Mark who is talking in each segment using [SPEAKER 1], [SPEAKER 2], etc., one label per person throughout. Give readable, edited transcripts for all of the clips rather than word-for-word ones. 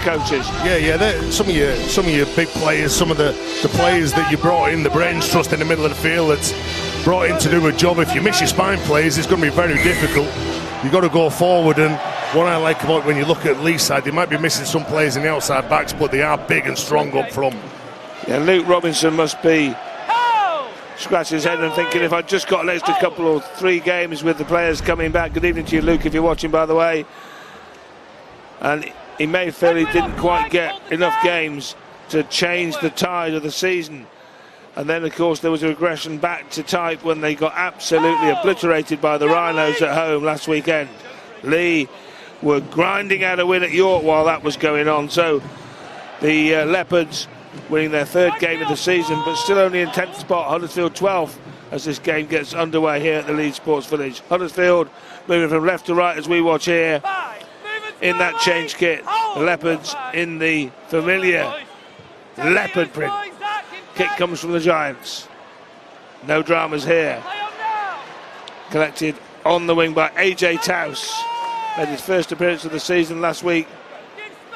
[SPEAKER 1] coaches.
[SPEAKER 2] Yeah. Some of your big players, some of the players that you brought in, the brains trust in the middle of the field that's brought in to do a job. If you miss your spine players, it's going to be very difficult. You've got to go forward, and what I like about when you look at Leigh's side, they might be missing some players in the outside backs, but they are big and strong up front.
[SPEAKER 1] Yeah, Luke Robinson must be scratching his head and thinking, if I'd just got an extra couple or 3 games with the players coming back. Good evening to you, Luke, if you're watching, by the way. And he may feel he didn't quite get enough games to change the tide of the season. And then, of course, there was a regression back to type when they got absolutely obliterated by the Rhinos at home last weekend. Leigh were grinding out a win at York while that was going on. So the Leopards winning their 3rd game of the season, but still only in 10th spot, Huddersfield 12th, as this game gets underway here at the Leigh Sports Village. Huddersfield moving from left to right as we watch here in that change kit. The Leopards in the familiar leopard print. Kick comes from the Giants. No dramas here. Collected on the wing by AJ Taus. Made his first appearance of the season last week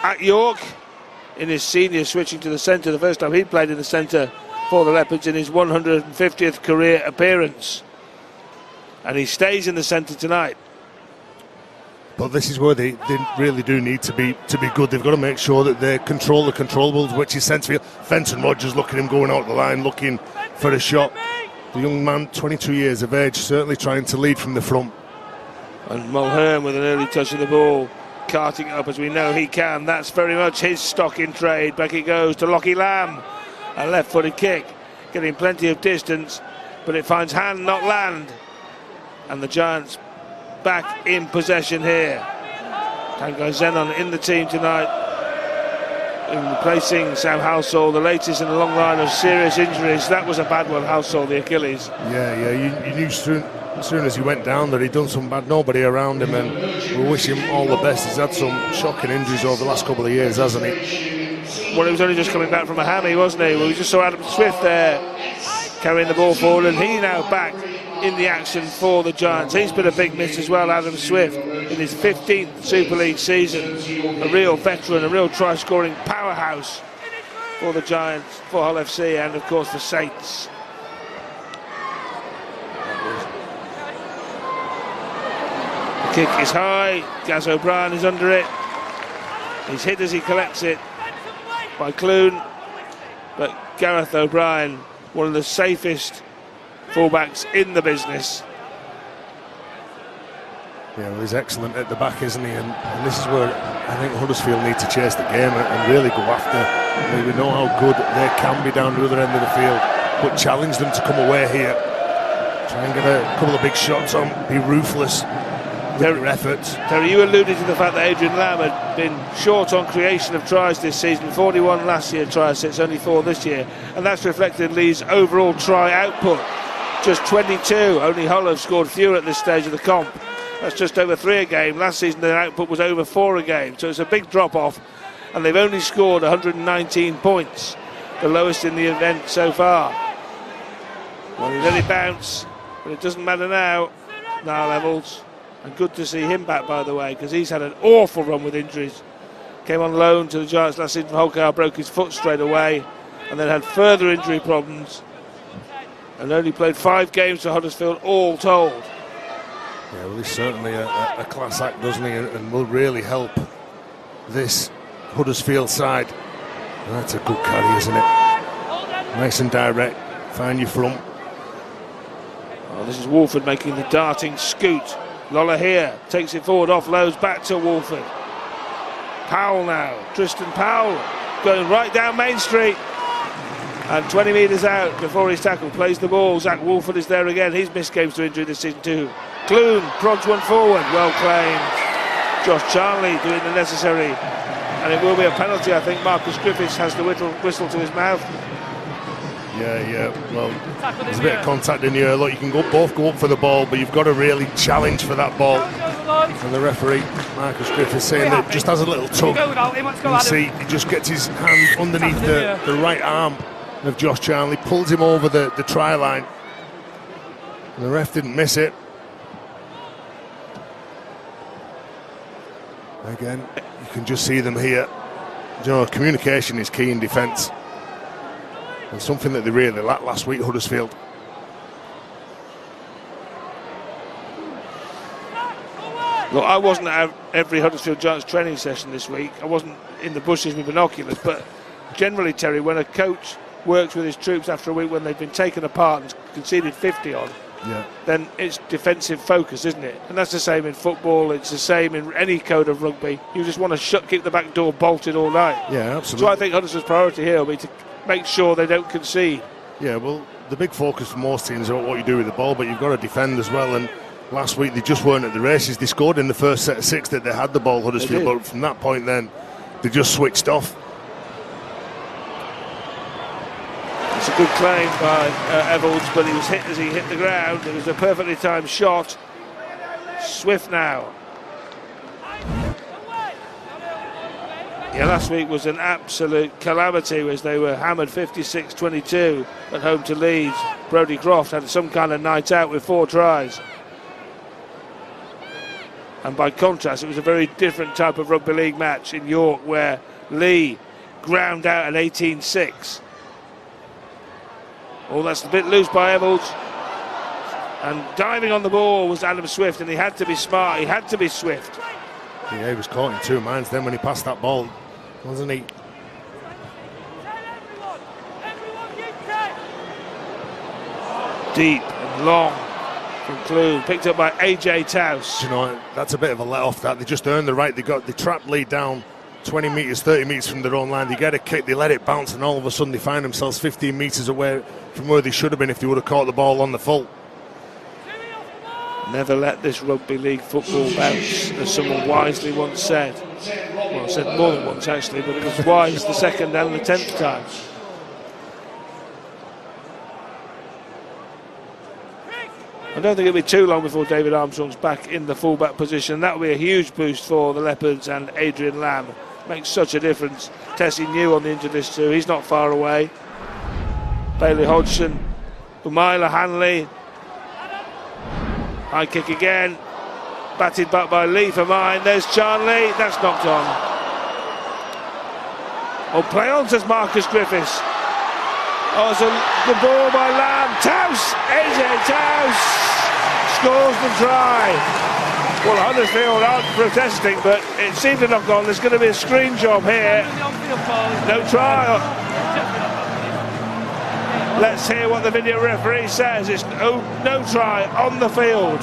[SPEAKER 1] at York in his senior, switching to the centre. The first time he played in the centre for the Leopards in his 150th career appearance. And he stays in the centre tonight.
[SPEAKER 2] But this is where they really do need to be good. They've got to make sure that they control the controllables, which is centre field. Fenton Rogers, looking at him going out the line, looking for a shot. The young man, 22 years of age, certainly trying to lead from the front.
[SPEAKER 1] And Mulhern with an early touch of the ball, carting it up as we know he can. That's very much his stock in trade. Back it goes to Lockie Lamb. A left-footed kick, getting plenty of distance, but it finds hand, not land. And the Giants back in possession here. Tanguy Zenon in the team tonight, in replacing Sam Halsall, the latest in a long line of serious injuries. That was a bad one, Halsall, the Achilles.
[SPEAKER 2] Yeah, you knew as soon as he went down that he'd done some bad. Nobody around him, and we wish him all the best. He's had some shocking injuries over the last couple of years, hasn't he?
[SPEAKER 1] Well, he was only just coming back from a hammy, wasn't he? Well, we just saw Adam Swift there carrying the ball forward, and he now back in the action for the Giants. He's been a big miss as well, Adam Swift, in his 15th Super League season. A real veteran, a real try-scoring powerhouse for the Giants, for Hull FC, and of course for Saints. The kick is high, Gaz O'Brien is under it. He's hit as he collects it by Clune, but Gareth O'Brien, one of the safest fullbacks in the business.
[SPEAKER 2] Yeah, well, he's excellent at the back, isn't he? And this is where I think Huddersfield need to chase the game and really go after. We know how good they can be down the other end of the field, but challenge them to come away here. Try and get a couple of big shots on, be ruthless with their efforts.
[SPEAKER 1] Terry, you alluded to the fact that Adrian Lamb had been short on creation of tries this season. 41 last year try assists, only 4 this year, and that's reflected in Leigh's overall try output. Just 22. Only Hull have scored fewer at this stage of the comp. That's just over 3 a game. Last season their output was over 4 a game, so it's a big drop off, and they've only scored 119 points, the lowest in the event so far. Well, he let it bounce, but it doesn't matter now. Niall Evalds, and good to see him back, by the way, because he's had an awful run with injuries. Came on loan to the Giants last season from Hull, broke his foot straight away, and then had further injury problems, and only played 5 games for Huddersfield all told.
[SPEAKER 2] Yeah, well, he's certainly a class act, doesn't he, and will really help this Huddersfield side. And that's a good carry, isn't it? Nice and direct, find your front.
[SPEAKER 1] Oh, this is Wolford making the darting scoot. Lola here, takes it forward, offloads back to Wolford. Powell now, Tristan Powell, going right down Main Street. And 20 metres out before he's tackled, plays the ball. Zach Wolford is there again. He's missed games to injury this season too. Clune prods one forward, well claimed. Josh Charnley doing the necessary, and it will be a penalty. I think Marcus Griffiths has the whistle to his mouth.
[SPEAKER 2] Yeah. Well, there's a bit of contact in the air. Look, you can both go up for the ball, but you've got to really challenge for that ball. And the referee, Marcus Griffiths, saying that just has a little tug. You see, he just gets his hand underneath the right arm of Josh Charnley, pulls him over the try line, and the ref didn't miss it. Again, you can just see them here You know, communication is key in defence. And something that they really lacked last week, Huddersfield.
[SPEAKER 1] Look, I wasn't at every Huddersfield Giants training session this week. I wasn't in the bushes with binoculars, but generally, Terry, when a coach works with his troops after a week when they've been taken apart and conceded 50 on, then it's defensive focus, isn't it? And that's the same in football, it's the same in any code of rugby. You just want to keep the back door bolted all night.
[SPEAKER 2] Yeah, absolutely.
[SPEAKER 1] So I think Huddersfield's priority here will be to make sure they don't concede.
[SPEAKER 2] Yeah, well, the big focus for most teams is what you do with the ball, but you've got to defend as well. And last week they just weren't at the races. They scored in the first set of 6 that they had the ball, Huddersfield, but from that point then they just switched off.
[SPEAKER 1] It's a good claim by Evalds, but he was hit as he hit the ground. It was a perfectly timed shot. Swift now. Yeah, last week was an absolute calamity as they were hammered 56-22 at home to Leeds. Brodie Croft had some kind of night out with 4 tries. And by contrast, it was a very different type of rugby league match in York where Leigh ground out an 18-6. Oh, that's a bit loose by Evalds. And diving on the ball was Adam Swift, and he had to be smart, he had to be swift.
[SPEAKER 2] Yeah, he was caught in 2 minds then when he passed that ball, wasn't he?
[SPEAKER 1] Deep and long from Clune, picked up by AJ Taus.
[SPEAKER 2] You know, that's a bit of a let off that. They just earned the right. They trapped Leigh down 20 metres, 30 metres from their own line. They get a kick, they let it bounce, and all of a sudden they find themselves 15 metres away from where they should have been if they would have caught the ball on the full.
[SPEAKER 1] Never let this rugby league football bounce, as someone wisely once said. Well, said more than once actually, but it was wise the second and the 10th time. I don't think it'll be too long before David Armstrong's back in the fullback position. That will be a huge boost for the Leopards and Adrian Lamb. Makes such a difference. Tessie New on the injured list too, he's not far away. Bailey Hodgson, Umaila Hanley. High kick again. Batted back by Leigh for mine. There's Charnley. That's knocked on. Oh, play on, says Marcus Griffiths. Oh, it's a good ball by Lamb. Taus! AJ Taus scores the try. Well, Huddersfield aren't protesting, but it seemed to knock on. There's going to be a screen job here. No try. Let's hear what the video referee says. It's no try on the field.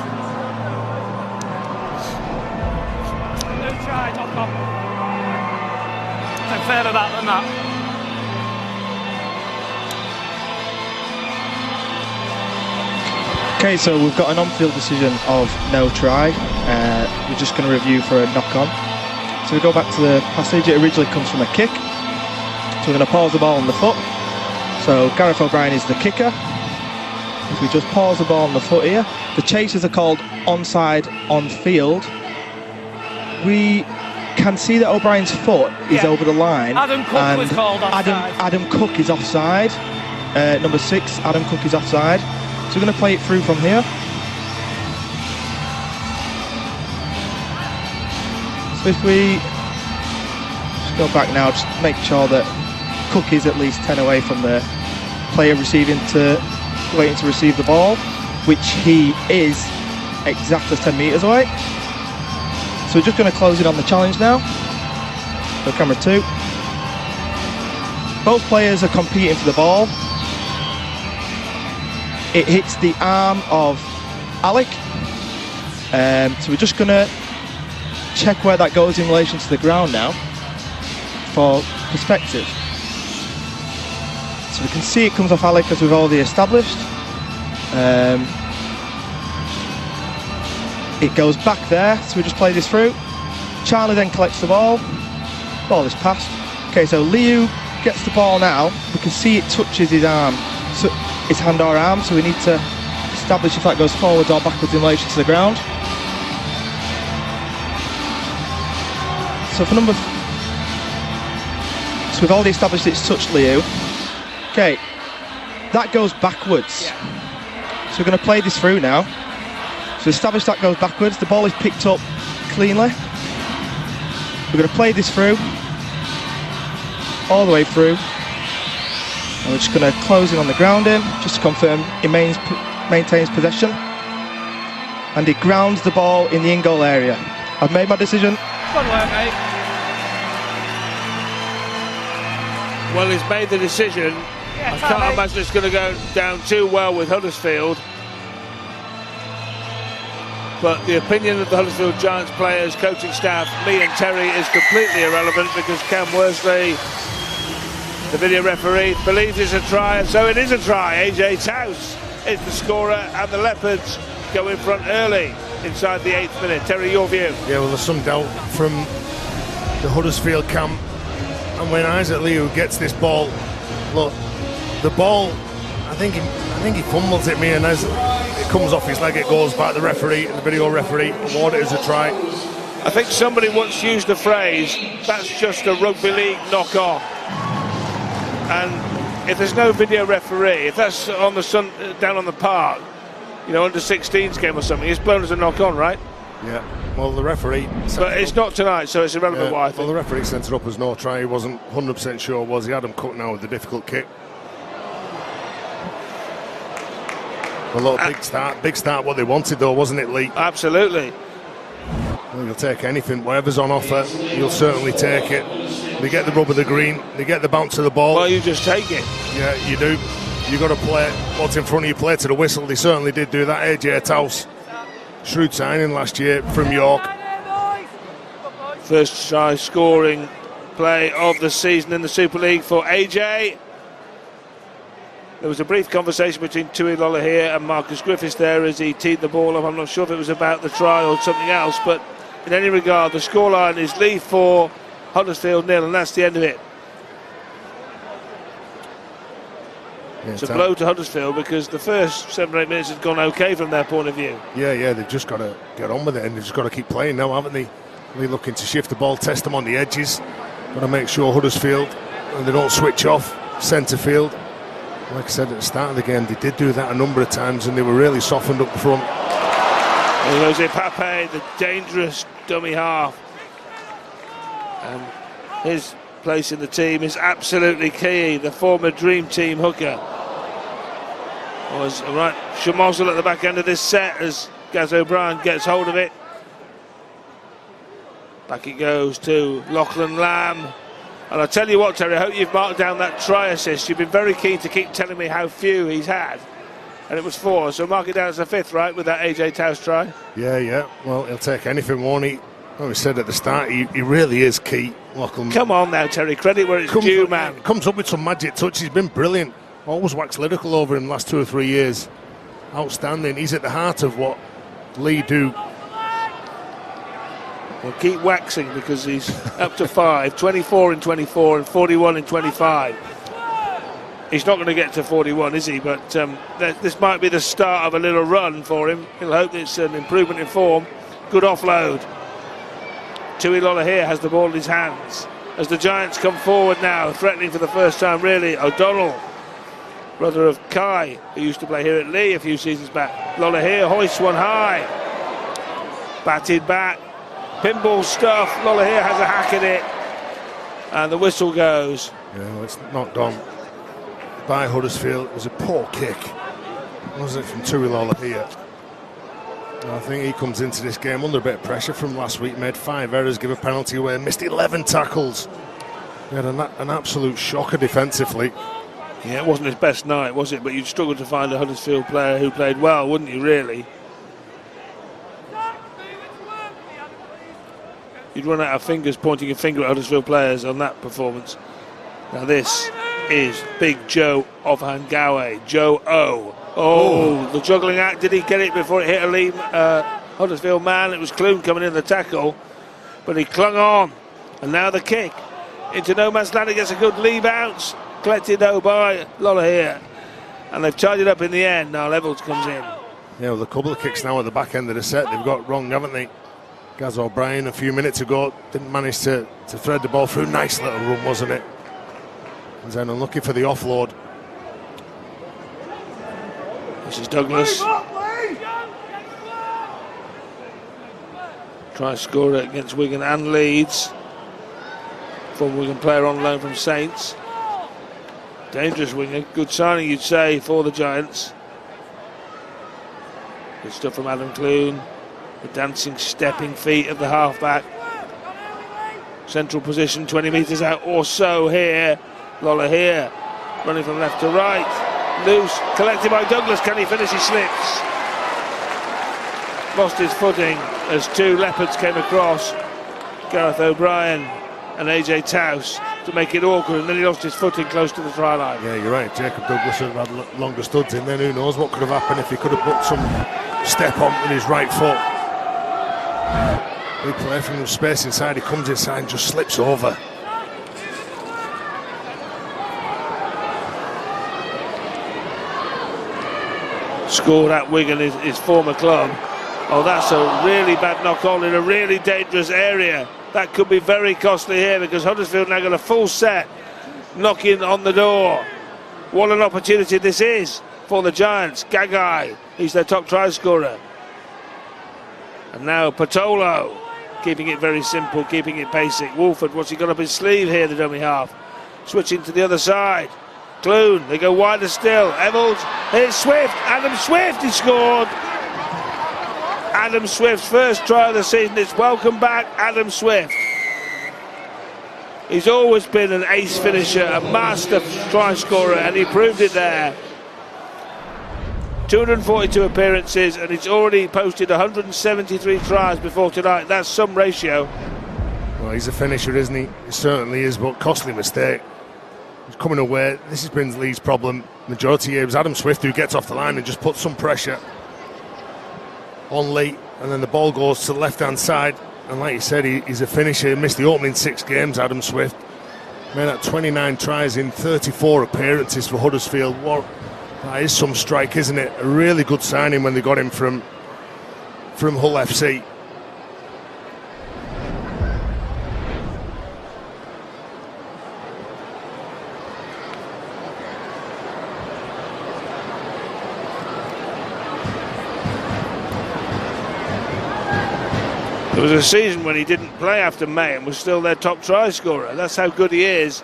[SPEAKER 3] No try, knock on. Nothing further back than that.
[SPEAKER 4] Okay, so we've got an on-field decision of no try. We're just going to review for a knock-on. So we go back to the passage. It originally comes from a kick. So we're going to pause the ball on the foot. So Gareth O'Brien is the kicker. If we just pause the ball on the foot here. The chasers are called onside on field. We can see that O'Brien's foot is over the line.
[SPEAKER 3] Adam Cook was called offside.
[SPEAKER 4] Adam Cook is offside. Number 6, Adam Cook is offside. So we're going to play it through from here. So if we just go back now, just make sure that Cook is at least 10 away from the player waiting to receive the ball, which he is exactly 10 metres away. So we're just going to close it on the challenge now. So camera 2. Both players are competing for the ball. It hits the arm of Alec. So we're just going to check where that goes in relation to the ground now for perspective. So we can see it comes off Alec as we've already established. It goes back there, so we just play this through. Charlie then collects the ball. Ball is passed. Okay, so Liu gets the ball now. We can see it touches his arm. So his hand or arm, so we need to establish if that goes forwards or backwards in relation to the ground. So for so we've already established it's touched Liu. Okay, that goes backwards. So we're going to play this through now. So establish that goes backwards. The ball is picked up cleanly. We're going to play this through. all the way through. And we're just going to close in on the ground here, just to confirm he maintains possession. And he grounds the ball in the in-goal area. I've made my decision.
[SPEAKER 3] Good work, mate.
[SPEAKER 1] Well, he's made the decision.
[SPEAKER 3] Yeah,
[SPEAKER 1] I can't imagine it's going to go down too well with Huddersfield. But the opinion of the Huddersfield Giants players, coaching staff, me and Terry, is completely irrelevant because Cam Worsley, the video referee, believes it's a try, and so it is a try. AJ Taus is the scorer, and the Leopards go in front early inside the 8th minute. Terry, your view?
[SPEAKER 2] Yeah, well, there's some doubt from the Huddersfield camp. And when Isaac Liu gets this ball, look, the ball, I think he fumbles it, and as it comes off his leg, it goes back. The referee, the video referee, award it as a try.
[SPEAKER 1] I think somebody once used the phrase, that's just a rugby league knock-off. And if there's no video referee, if that's on the down on the park, you know, under 16s game or something, it's blown as a knock-on, right?
[SPEAKER 2] Yeah. Well, the referee.
[SPEAKER 1] But it's not tonight, so it's irrelevant. What I think.
[SPEAKER 2] Well, the referee sent it up as no try. He wasn't 100% sure. Was he? Had him cut now with the difficult kick. Well, look, big start. What they wanted, though, wasn't it, Lee?
[SPEAKER 1] Absolutely.
[SPEAKER 2] Well, you'll take anything, whatever's on offer. You'll certainly take it. They get the rub of the green. They get the bounce of the ball.
[SPEAKER 1] Well, you just take it.
[SPEAKER 2] Yeah, you do. You got to play what's in front of you. Play to the whistle. They certainly did do that. AJ Taus, shrewd signing last year from York.
[SPEAKER 1] First try scoring play of the season in the Super League for AJ. There was a brief conversation between Tui Lolohea and Marcus Griffiths there as he teed the ball up. I'm not sure if it was about the try or something else, but in any regard, the scoreline is Leigh 4, Huddersfield 0, and that's the end of it.
[SPEAKER 2] Yeah,
[SPEAKER 1] it's a blow to Huddersfield because the first 7 or 8 minutes has gone okay from their point of view.
[SPEAKER 2] Yeah, they've just got to get on with it, and they've just got to keep playing now, haven't they? They're looking to shift the ball, test them on the edges. Got to make sure Huddersfield, and they don't switch off centre field. Like I said at the start of the game, they did do that a number of times, and they were really softened up front.
[SPEAKER 1] Jose Pape, the dangerous dummy half. And his place in the team is absolutely key. The former Dream Team hooker was right. Shamozzle at the back end of this set as Gaz O'Brien gets hold of it. Back it goes to Lachlan Lamb. And I tell you what, Terry, I hope you've marked down that try assist. You've been very keen to keep telling me how few he's had. And it was 4, so mark it down as a 5th, right, with that AJ Taus try?
[SPEAKER 2] Yeah. Well, he'll take anything, won't he? Like we said at the start, he really is key, Lachlan.
[SPEAKER 1] Come on now, Terry, credit where it's due, man.
[SPEAKER 2] Comes up with some magic touch. He's been brilliant. Always waxed lyrical over him the last 2 or 3 years. Outstanding. He's at the heart of what Leigh do.
[SPEAKER 1] Well, keep waxing because he's up to 5, 24 in 24 and 41 in 25. He's not going to get to 41, is he? But this might be the start of a little run for him. He'll hope it's an improvement in form. Good offload. Tui Lolohea has the ball in his hands. As the Giants come forward now, threatening for the first time, really, O'Donnell, brother of Kai, who used to play here at Leigh a few seasons back. Lolohea hoists one high. Batted back. Pinball stuff. Lolohea has a hack at it. And the whistle goes.
[SPEAKER 2] Yeah, well, it's knocked on by Huddersfield. It was a poor kick, wasn't it, from Tui Lolohea? I think he comes into this game under a bit of pressure from last week. Made 5 errors, give a penalty away, missed 11 tackles. He had an absolute shocker defensively.
[SPEAKER 1] Yeah, it wasn't his best night, was it? But you'd struggle to find a Huddersfield player who played well, wouldn't you, really? You'd run out of fingers pointing a finger at Huddersfield players on that performance. Now this is Big Joe of Hangawe, Joe O. Oh, the juggling act. Did he get it before it hit a Leigh Huddersfield man? It was Clune coming in the tackle, but he clung on. And now the kick into no man's land. It gets a good Leigh bounce. Collected though by Lolohea. And they've tied it up in the end. Now Levels comes in.
[SPEAKER 2] Yeah, well, a couple of kicks now at the back end of the set they've got wrong, haven't they? Gaz O'Brien a few minutes ago didn't manage to thread the ball through. Nice little run, wasn't it? And then unlucky for the offload.
[SPEAKER 1] This is Douglas. Try to score it against Wigan and Leeds. Former Wigan player on loan from Saints. Dangerous winger, good signing you'd say for the Giants. Good stuff from Adam Clune. The dancing, stepping feet of the halfback. Central position, 20 metres out or so here. Lola here, running from left to right. Loose, collected by Douglas. Can he finish? He slips. Lost his footing as two Leopards came across. Gareth O'Brien and AJ Taus to make it awkward, and then he lost his footing close to the try line.
[SPEAKER 2] Yeah, you're right. Jacob Douglas should have had longer studs in then. Who knows what could have happened if he could have put some step on with his right foot. Big play from the space inside. He comes inside and just slips over.
[SPEAKER 1] Scored at Wigan, his former club. Oh, that's a really bad knock on in a really dangerous area. That could be very costly here because Huddersfield now got a full set knocking on the door. What an opportunity this is for the Giants. Gagai, he's their top try scorer. And now Patolo, keeping it very simple, keeping it basic. Wolford, what's he got up his sleeve here, the dummy half? Switching to the other side. Clune, they go wider still. Evans, here's Swift. Adam Swift, he scored. Adam Swift's first try of the season. It's welcome back, Adam Swift. He's always been an ace finisher, a master try scorer, and he proved it there. 242 appearances, and he's already posted 173 tries before tonight. That's some ratio.
[SPEAKER 2] Well, he's a finisher, isn't he? He certainly is, but costly mistake. He's coming away. This has been Leigh's problem. Majority here was Adam Swift, who gets off the line and just puts some pressure on Leigh, and then the ball goes to the left-hand side. And like you said, he's a finisher. He missed the opening 6 games, Adam Swift. Made that 29 tries in 34 appearances for Huddersfield. That is some strike, isn't it? A really good signing when they got him from Hull FC.
[SPEAKER 1] There was a season when he didn't play after May and was still their top try scorer. That's how good he is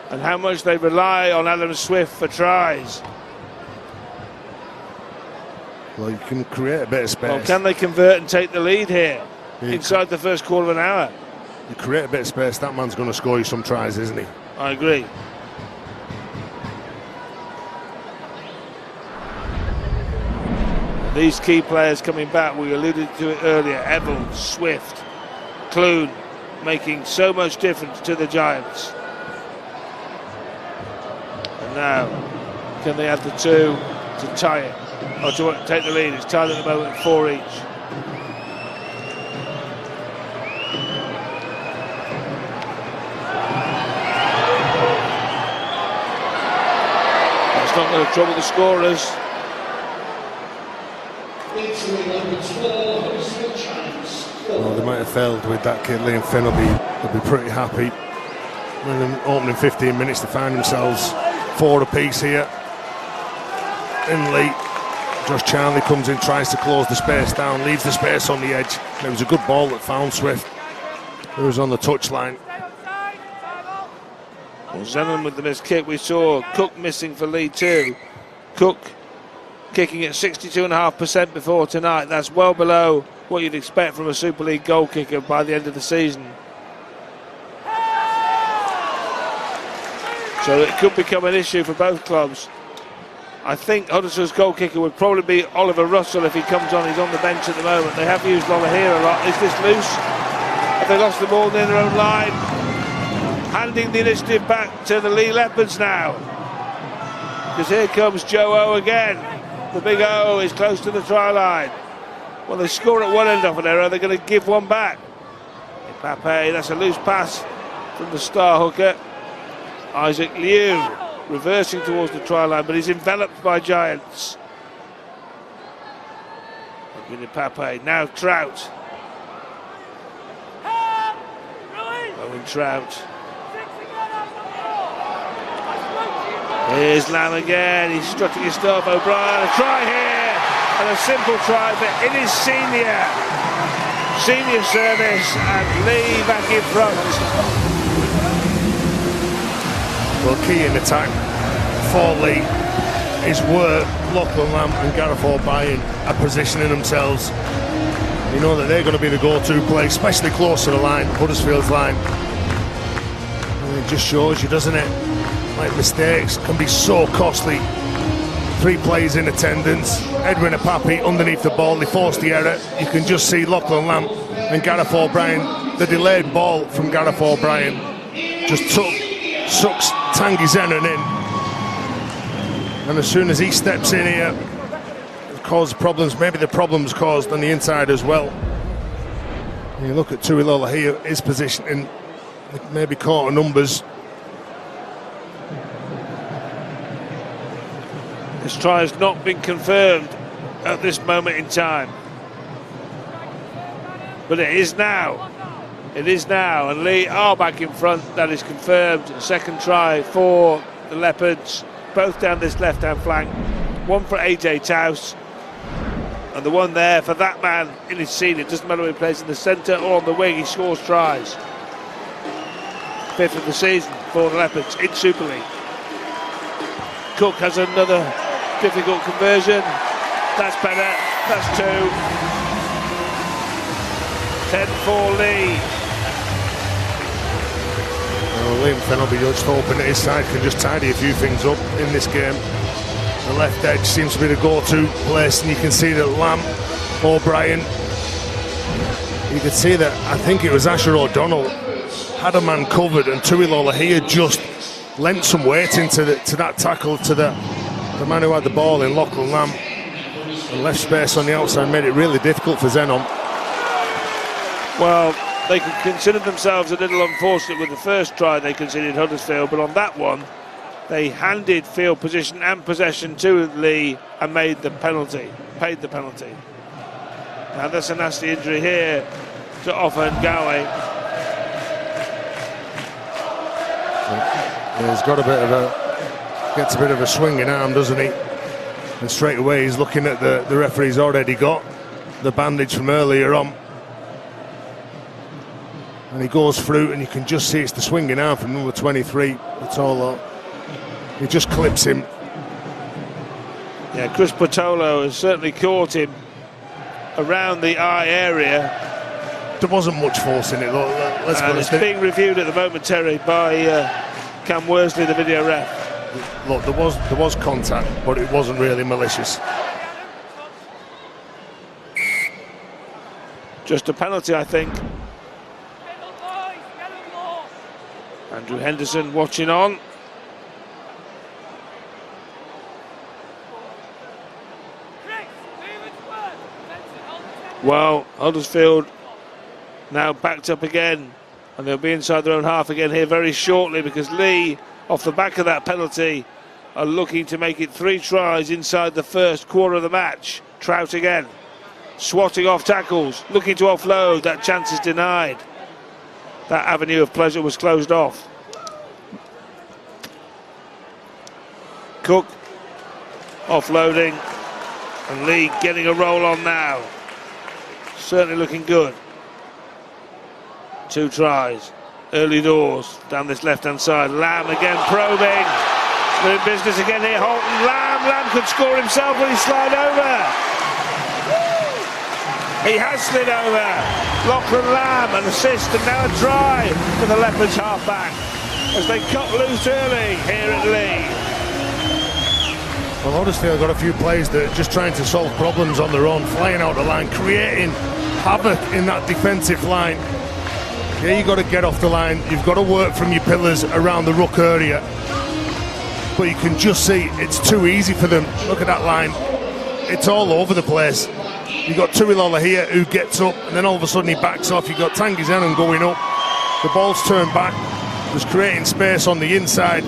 [SPEAKER 1] and how much they rely on Adam Swift for tries.
[SPEAKER 2] Well, you can create a bit of space.
[SPEAKER 1] Well, can they convert and take the lead here inside the first quarter of an hour?
[SPEAKER 2] You create a bit of space, that man's going to score you some tries, isn't he?
[SPEAKER 1] I agree. These key players coming back, we alluded to it earlier, Evans, Swift, Clune, making so much difference to the Giants. And now, can they add the 2 to tie it, or to take the lead? It's tied at the moment, 4 each. That's not going to trouble the scorers.
[SPEAKER 2] Well, they might have failed with that kid. Liam Finn will be pretty happy. In the opening 15 minutes to find themselves 4 apiece here. In Leigh, Josh Charnley comes in, tries to close the space down, leaves the space on the edge. It was a good ball that found Swift, who was on the touchline.
[SPEAKER 1] Well, Zenon with the missed kick. We saw Cook missing for Leigh too. Cook kicking at 62.5% before tonight. That's well below what you'd expect from a Super League goal kicker by the end of the season. So it could become an issue for both clubs. I think Huddersfield's goal kicker would probably be Oliver Russell if he comes on. He's on the bench at the moment. They have used Lola here a lot. Is this loose? Have they lost the ball near their own line? Handing the initiative back to the Leigh Leopards now. Because here comes Joe O again. The big O is close to the try line. Well, they score at one end of an error. They're going to give one back. Pape, that's a loose pass from the star hooker. Isaac Liu reversing towards the try line, but he's enveloped by Giants. Pape, now Trout. Owen Trout. Here's Lamb again, he's strutting his stuff. O'Brien, a try here, and a simple try, but it is senior service, and Leigh back in front.
[SPEAKER 2] Well, key in attack for Leigh is where Lachlan Lamb and Gareth O'Brien are positioning themselves. You know that they're going to be the go-to play, especially close to the line, Huddersfield's line. And it just shows you, doesn't it? Like, mistakes can be so costly. 3 players in attendance, Edwin Apapi underneath the ball, they forced the error. You can just see Lachlan Lamb and Gareth O'Brien, the delayed ball from Gareth O'Brien just sucks Tanguy Zenon in. And as soon as he steps in here, it causes problems. Maybe the problem's caused on the inside as well. And you look at Tuilola here, his positioning, maybe caught numbers.
[SPEAKER 1] This try has not been confirmed at this moment in time. But it is now. It is now. And Leigh are back in front. That is confirmed. Second try for the Leopards. Both down this left-hand flank. One for AJ Taus. And the one there for that man in his seat. It doesn't matter whether he plays in the centre or on the wing. He scores tries. 5th of the season for the Leopards in Super League. Cook has another difficult conversion. That's better. That's 2. 10 for Leigh.
[SPEAKER 2] Well, Liam Fenelby just hoping that his side can just tidy a few things up in this game. The left edge seems to be the go-to place, and you can see that Lamb, O'Brien, you can see that I think it was Asher O'Donnell had a man covered, and Tuilola here just lent some weight into that tackle to the man who had the ball in Lachlan Lamb, and left space on the outside, made it really difficult for Zenon.
[SPEAKER 1] Well, they could consider themselves a little unfortunate with the first try they conceded Huddersfield, but on that one they handed field position and possession to Leigh and made the penalty, paid the penalty. Now that's a nasty injury here to Offa Ngawe.
[SPEAKER 2] Yeah, he's got gets a bit of a swinging arm, doesn't he? And straight away he's looking at the referee's already got the bandage from earlier on. And he goes through, and you can just see it's the swinging arm from number 23. That's all. He just clips him.
[SPEAKER 1] Yeah, Chris Patolo has certainly caught him around the eye area.
[SPEAKER 2] There wasn't much force in it, though.
[SPEAKER 1] It's being reviewed at the moment, Terry, by Cam Worsley, the video ref.
[SPEAKER 2] Look, there was contact, but it wasn't really malicious.
[SPEAKER 1] Just a penalty, I think. Andrew Henderson watching on. Well, Huddersfield now backed up again, and they'll be inside their own half again here very shortly, because Leigh, off the back of that penalty, are looking to make it 3 tries inside the first quarter of the match. Trout again, swatting off tackles, looking to offload. That chance is denied. That avenue of pleasure was closed off. Cook offloading, and Leigh getting a roll on now. Certainly looking good. 2 tries, early doors down this left-hand side. Lamb again probing. Doing business again here. Holton, Lamb could score himself, will he slide over? He has slid over. Lachlan Lamb, an assist, and now a try for the Leopards half-back as they cut loose early here at Leigh.
[SPEAKER 2] Well, Huddersfield got a few players that are just trying to solve problems on their own, flying out the line, creating havoc in that defensive line. Yeah, you've got to get off the line, you've got to work from your pillars around the ruck area, but you can just see it's too easy for them. Look at that line, it's all over the place. You've got Tuilola here who gets up, and then all of a sudden he backs off. You've got Tanguy Zenon going up, the ball's turned back, just creating space on the inside.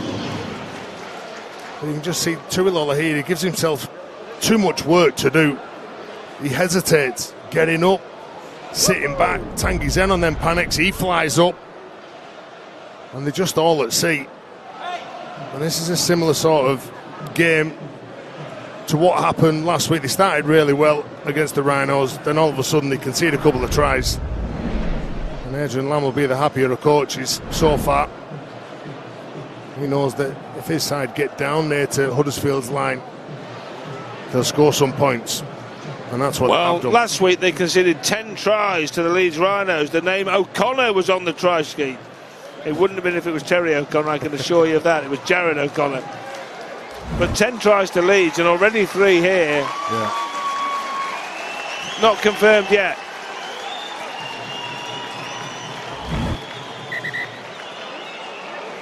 [SPEAKER 2] You can just see Tuilola here, he gives himself too much work to do. He hesitates, getting up, sitting back. Tanguy Zenon then panics, he flies up, and they're just all at sea. And this is a similar sort of game to what happened last week. They started really well against the Rhinos, then all of a sudden they concede a couple of tries. And Adrian Lamb will be the happier of coaches so far. He knows that if his side get down there to Huddersfield's line, they'll score some points. And that's what they've done.
[SPEAKER 1] Last week they conceded 10 tries to the Leeds Rhinos. The name O'Connor was on the try sheet. It wouldn't have been if it was Terry O'Connor, I can assure you of that. It was Jared O'Connor. But 10 tries to Leeds and already 3 here.
[SPEAKER 2] Yeah.
[SPEAKER 1] Not confirmed yet.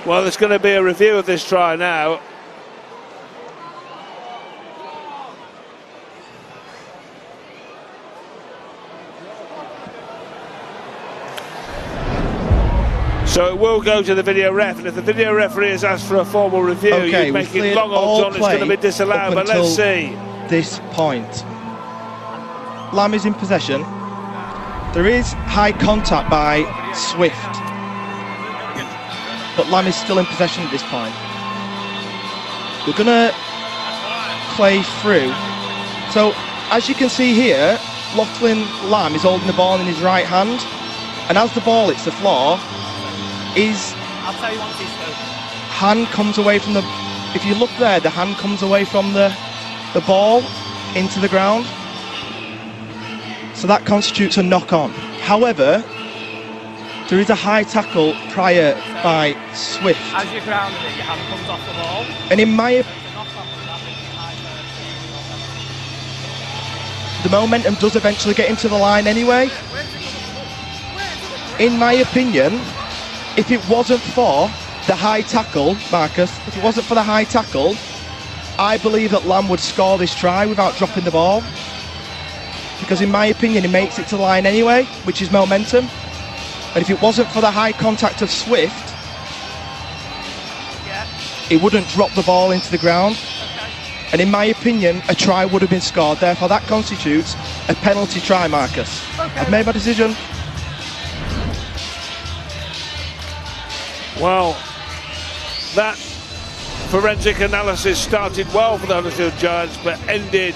[SPEAKER 1] Well, there's going to be a review of this try now. So it will go to the video ref, and if the video referee has asked for a formal review, you're making long odds on it's going to be disallowed, but let's see.
[SPEAKER 4] This point. Lamb is in possession. There is high contact by Swift, but Lamb is still in possession at this point. We're going to play through. So, as you can see here, Lachlan Lamb is holding the ball in his right hand, and as the ball hits the floor, his hand comes away from the... If you look there, the hand comes away from the ball into the ground. So that constitutes a knock-on. However, there is a high tackle prior by Swift.
[SPEAKER 3] As you're grounded it, your hand comes off the ball.
[SPEAKER 4] And in my... The momentum does eventually get him to the line anyway. In my opinion, if it wasn't for the high tackle, Marcus, if it wasn't for the high tackle, I believe that Lamb would score this try without dropping the ball. Because in my opinion, he makes it to the line anyway, which is momentum. And if it wasn't for the high contact of Swift, he wouldn't drop the ball into the ground. And in my opinion, a try would have been scored. Therefore, that constitutes a penalty try, Marcus. I've made my decision.
[SPEAKER 1] Well, that forensic analysis started well for the Huddersfield Giants, but ended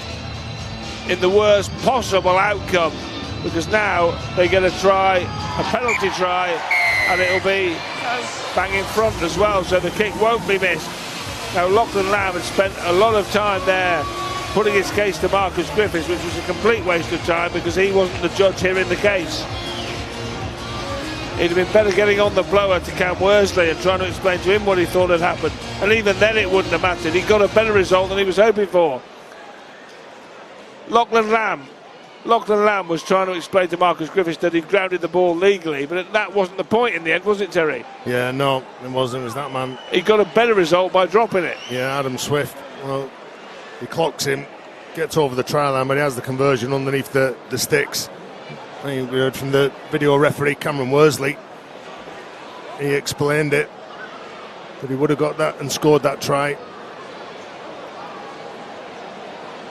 [SPEAKER 1] in the worst possible outcome, because now they get a try, a penalty try, and it'll be bang in front as well, so the kick won't be missed. Now, Lachlan Lamb had spent a lot of time there putting his case to Marcus Griffiths, which was a complete waste of time because he wasn't the judge here in the case. It'd have been better getting on the blower to Cam Worsley and trying to explain to him what he thought had happened. And even then it wouldn't have mattered. He got a better result than he was hoping for. Lachlan Lamb was trying to explain to Marcus Griffiths that he'd grounded the ball legally, but that wasn't the point in the end, was it, Terry?
[SPEAKER 2] Yeah, no, it wasn't. It was that man.
[SPEAKER 1] He got a better result by dropping it.
[SPEAKER 2] Yeah, Adam Swift. Well, he clocks him, gets over the try line, but he has the conversion underneath the sticks. I think we heard from the video referee, Cameron Worsley. He explained it, that he would have got that and scored that try.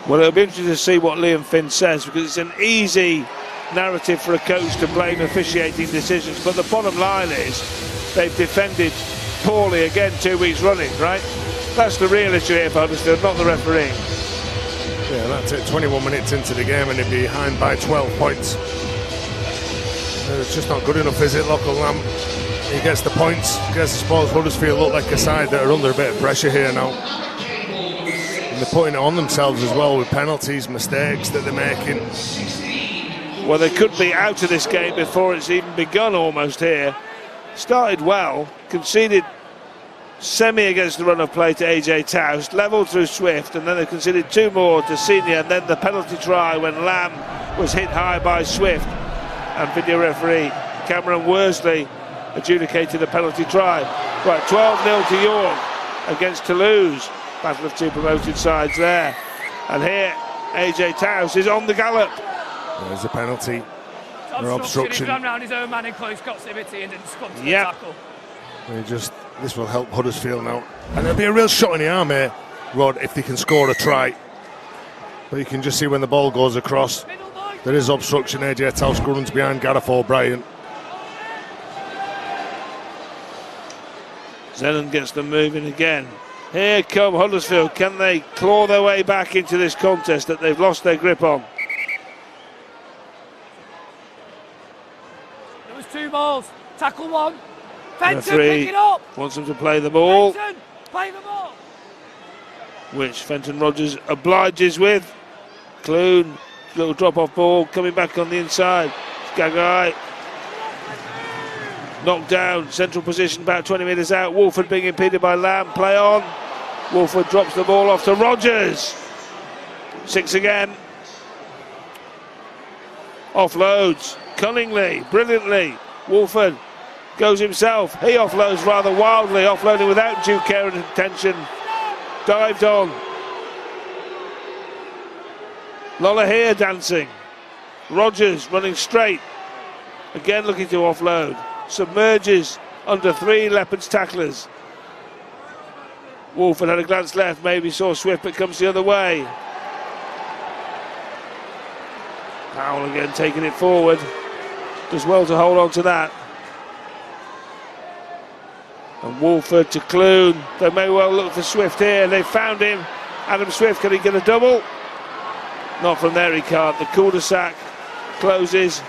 [SPEAKER 1] Well, it'll be interesting to see what Liam Finn says, because it's an easy narrative for a coach to blame officiating decisions, but the bottom line is they've defended poorly again 2 weeks running, right? That's the real issue here for Huddersfield, not the referee.
[SPEAKER 2] Yeah, that's it. 21 minutes into the game and they're behind by 12 points. It's just not good enough, is it? Lachlan Lamb, he gets the points. I guess I suppose Huddersfield look like a side that are under a bit of pressure here now. And they're putting it on themselves as well with penalties, mistakes that they're making.
[SPEAKER 1] Well, they could be out of this game before it's even begun almost here. Started well, conceded semi against the run of play to AJ Towse, levelled through Swift, and then they conceded 2 more to Senior, and then the penalty try when Lamb was hit high by Swift. And video referee Cameron Worsley adjudicated a penalty try. Right, 12-0 to York against Toulouse. Battle of 2 promoted sides there. And here, AJ Towse is on the gallop.
[SPEAKER 2] There's a penalty. Or obstruction.
[SPEAKER 3] He's run round his own man in close proximity and didn't scrub to the tackle.
[SPEAKER 2] This will help Huddersfield now. And there'll be a real shot in the arm here, Rod, if they can score a try. But you can just see when the ball goes across, there is obstruction. AJ Towse runs behind Gareth O'Brien.
[SPEAKER 1] Zenon gets them moving again. Here come Huddersfield. Can they claw their way back into this contest that they've lost their grip on?
[SPEAKER 3] There was 2 balls. Tackle 1. Fenton,
[SPEAKER 1] Referee
[SPEAKER 3] pick it up.
[SPEAKER 1] wants them to play the ball.
[SPEAKER 3] Fenton. Play the ball.
[SPEAKER 1] Which Fenton Rogers obliges with. Clune, little drop-off ball, coming back on the inside. Gagai. Knocked down, central position about 20 metres out. Wolford being impeded by Lamb. Play on. Wolford drops the ball off to Rogers. 6 again. Offloads cunningly, brilliantly. Wolford goes himself. He offloads rather wildly, offloading without due care and attention. Dived on. Lola here dancing. Rogers running straight. Again looking to offload. Submerges under 3 Leopards tacklers. Wolford had a glance left, maybe saw Swift, but comes the other way. Powell again taking it forward. Does well to hold on to that. And Wolford to Clune. They may well look for Swift here. They found him. Adam Swift, can he get a double? Not from there, he can't. The cul-de-sac closes.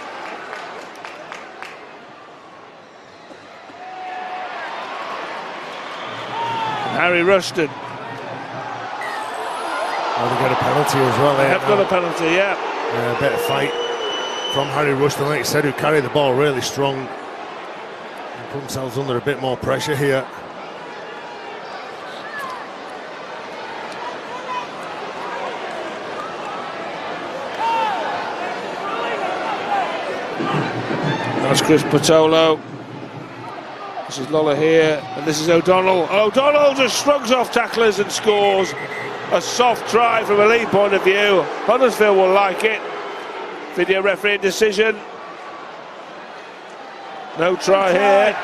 [SPEAKER 1] Harry Rushton.
[SPEAKER 2] Oh, they got a penalty as well.
[SPEAKER 1] They have got a penalty, yeah.
[SPEAKER 2] A bit of fight from Harry Rushton, like you said, who carried the ball really strong. And put themselves under a bit more pressure here.
[SPEAKER 1] That's Chris Patolo. This is Lola here, and this is O'Donnell. O'Donnell just shrugs off tacklers and scores. A soft try from a Leigh point of view. Huddersfield will like it. Video referee decision. No try here.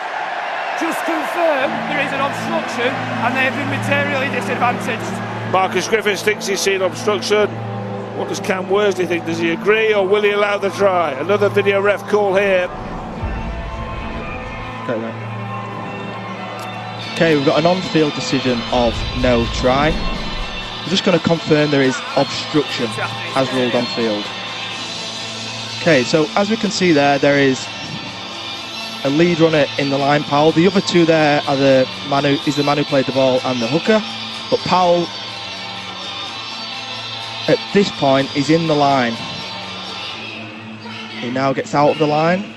[SPEAKER 3] Just confirm there is an obstruction and they have been materially disadvantaged.
[SPEAKER 1] Marcus Griffiths thinks he's seen obstruction. What does Cam Worsley think? Does he agree or will he allow the try? Another video ref call here.
[SPEAKER 4] Okay, mate. Okay, we've got an on-field decision of no try. We're just going to confirm there is obstruction as ruled on field. Okay, so as we can see there is a lead runner in the line, Powell. The other two there are the man who played the ball and the hooker. But Powell, at this point, is in the line. He now gets out of the line.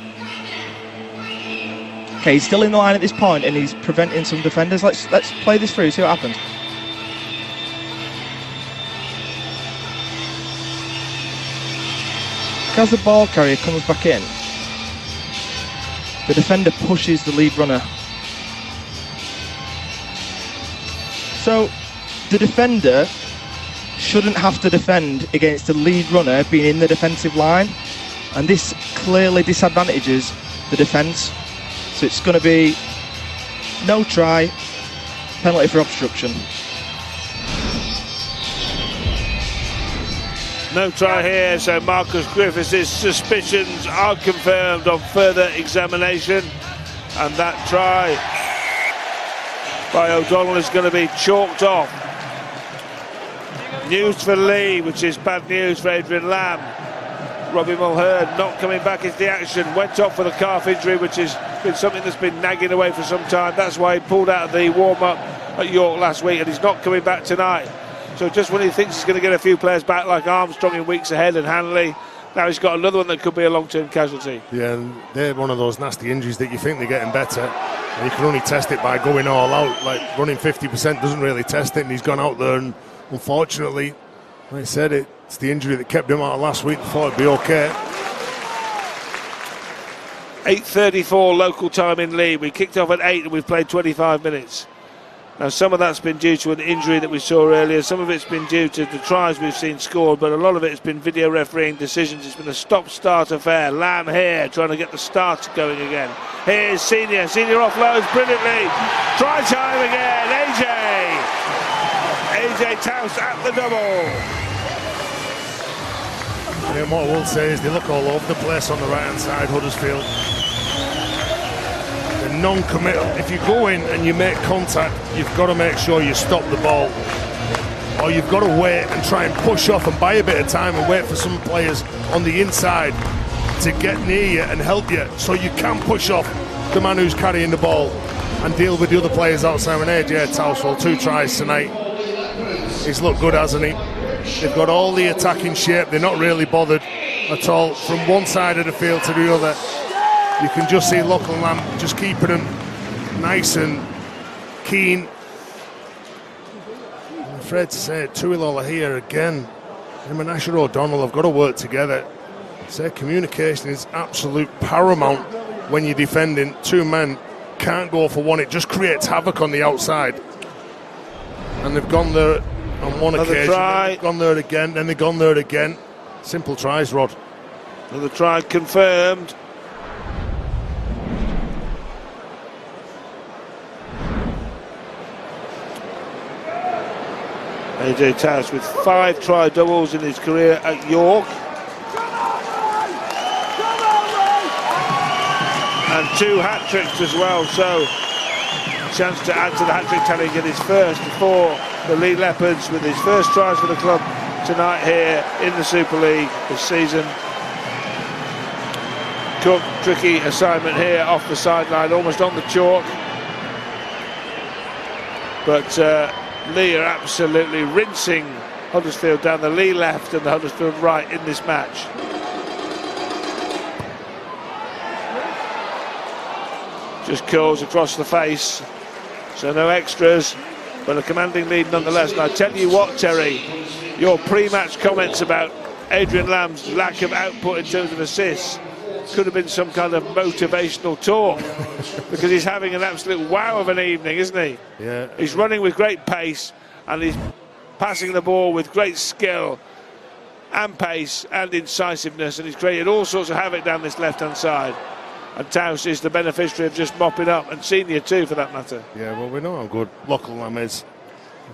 [SPEAKER 4] Okay, he's still in the line at this point and he's preventing some defenders. Let's play this through, see what happens. As the ball carrier comes back in, the defender pushes the lead runner. So the defender shouldn't have to defend against the lead runner being in the defensive line, and this clearly disadvantages the defence. So it's going to be no try, penalty for obstruction.
[SPEAKER 1] No try here, so Marcus Griffiths' suspicions are confirmed on further examination, and that try by O'Donnell is going to be chalked off. News for Leigh, which is bad news for Adrian Lamb. Robbie Mulhern not coming back into the action, went off for the calf injury, which has been something that's been nagging away for some time. That's why he pulled out of the warm-up at York last week, and he's not coming back tonight. So just when he thinks he's going to get a few players back like Armstrong in weeks ahead and Hanley, now he's got another one that could be a long-term casualty.
[SPEAKER 2] Yeah, and they're one of those nasty injuries that you think they're getting better, and you can only test it by going all out. Like running 50% doesn't really test it, and he's gone out there, and unfortunately, like I said, it's the injury that kept him out last week. Thought it'd be okay.
[SPEAKER 1] 8:34 local time in Leigh. We kicked off at 8 and we've played 25 minutes. Now some of that's been due to an injury that we saw earlier, some of it's been due to the tries we've seen scored, but a lot of it has been video refereeing decisions. It's been a stop-start affair. Lamb here trying to get the start going again. Here's Senior offloads brilliantly. Try time again, AJ Taus at the double.
[SPEAKER 2] And what I will say is they look all over the place on the right-hand side, Huddersfield. They're non-committal. If you go in and you make contact, you've got to make sure you stop the ball. Or you've got to wait and try and push off and buy a bit of time and wait for some players on the inside to get near you and help you so you can push off the man who's carrying the ball. and deal with the other players outside. And AJ Towswell, 2 tries tonight. He's looked good, hasn't he? They've got all the attacking shape. They're not really bothered at all. From one side of the field to the other, you can just see Local Lamb just keeping them nice and keen. I'm afraid to say it, Tuilola here again. Him and Asher O'Donnell have got to work together. So communication is absolute paramount when you're defending. 2 men can't go for one. It just creates havoc on the outside. And they've gone there on one occasion. They've gone there again, then they've gone there again. Simple tries, Rod.
[SPEAKER 1] Another try confirmed. AJ Towse with 5 try doubles in his career at York. And 2 hat-tricks as well, so chance to add to the hat-trick tally and get his first for the Leigh Leopards with his first tries for the club tonight here in the Super League this season. Cook, tricky assignment here off the sideline, almost on the chalk. But Leigh are absolutely rinsing Huddersfield down the Leigh left and the Huddersfield right in this match. Just curls across the face, so no extras, but a commanding lead nonetheless. And I tell you what, Terry, your pre-match comments about Adrian Lamb's lack of output in terms of assists could have been some kind of motivational talk, because he's having an absolute wow of an evening, isn't he?
[SPEAKER 2] Yeah.
[SPEAKER 1] He's running with great pace and he's passing the ball with great skill and pace and incisiveness, and he's created all sorts of havoc down this left-hand side. And Towse is the beneficiary of just mopping up, and senior too for that matter.
[SPEAKER 2] Yeah, well, we know how good Local Lamb is.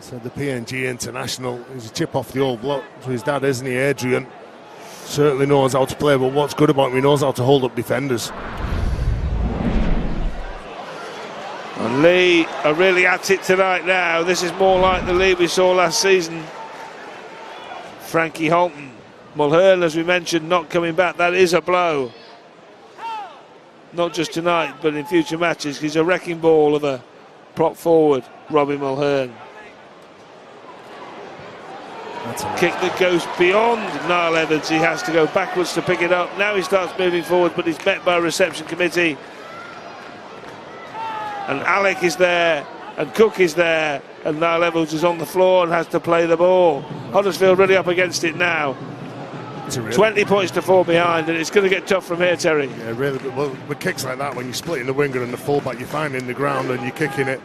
[SPEAKER 2] So the PNG international, he's a chip off the old block to his dad, isn't he, Adrian? Certainly knows how to play, but what's good about him, he knows how to hold up defenders.
[SPEAKER 1] And Leigh are really at it tonight now. This is more like the Leigh we saw last season. Frankie Holton. Mulhern, as we mentioned, not coming back. That is a blow. Not just tonight, but in future matches. He's a wrecking ball of a prop forward, Robbie Mulhern. Kick that goes beyond Niall Evans. He has to go backwards to pick it up. Now he starts moving forward, but he's met by a reception committee. And Alec is there, and Cook is there, and Niall Evans is on the floor and has to play the ball. Huddersfield really up against it now. 20 points to 4 behind, and it's going to get tough from here, Terry.
[SPEAKER 2] Yeah, really good. Well, with kicks like that, when you're splitting the winger and the fullback, you're finding the ground and you're kicking it,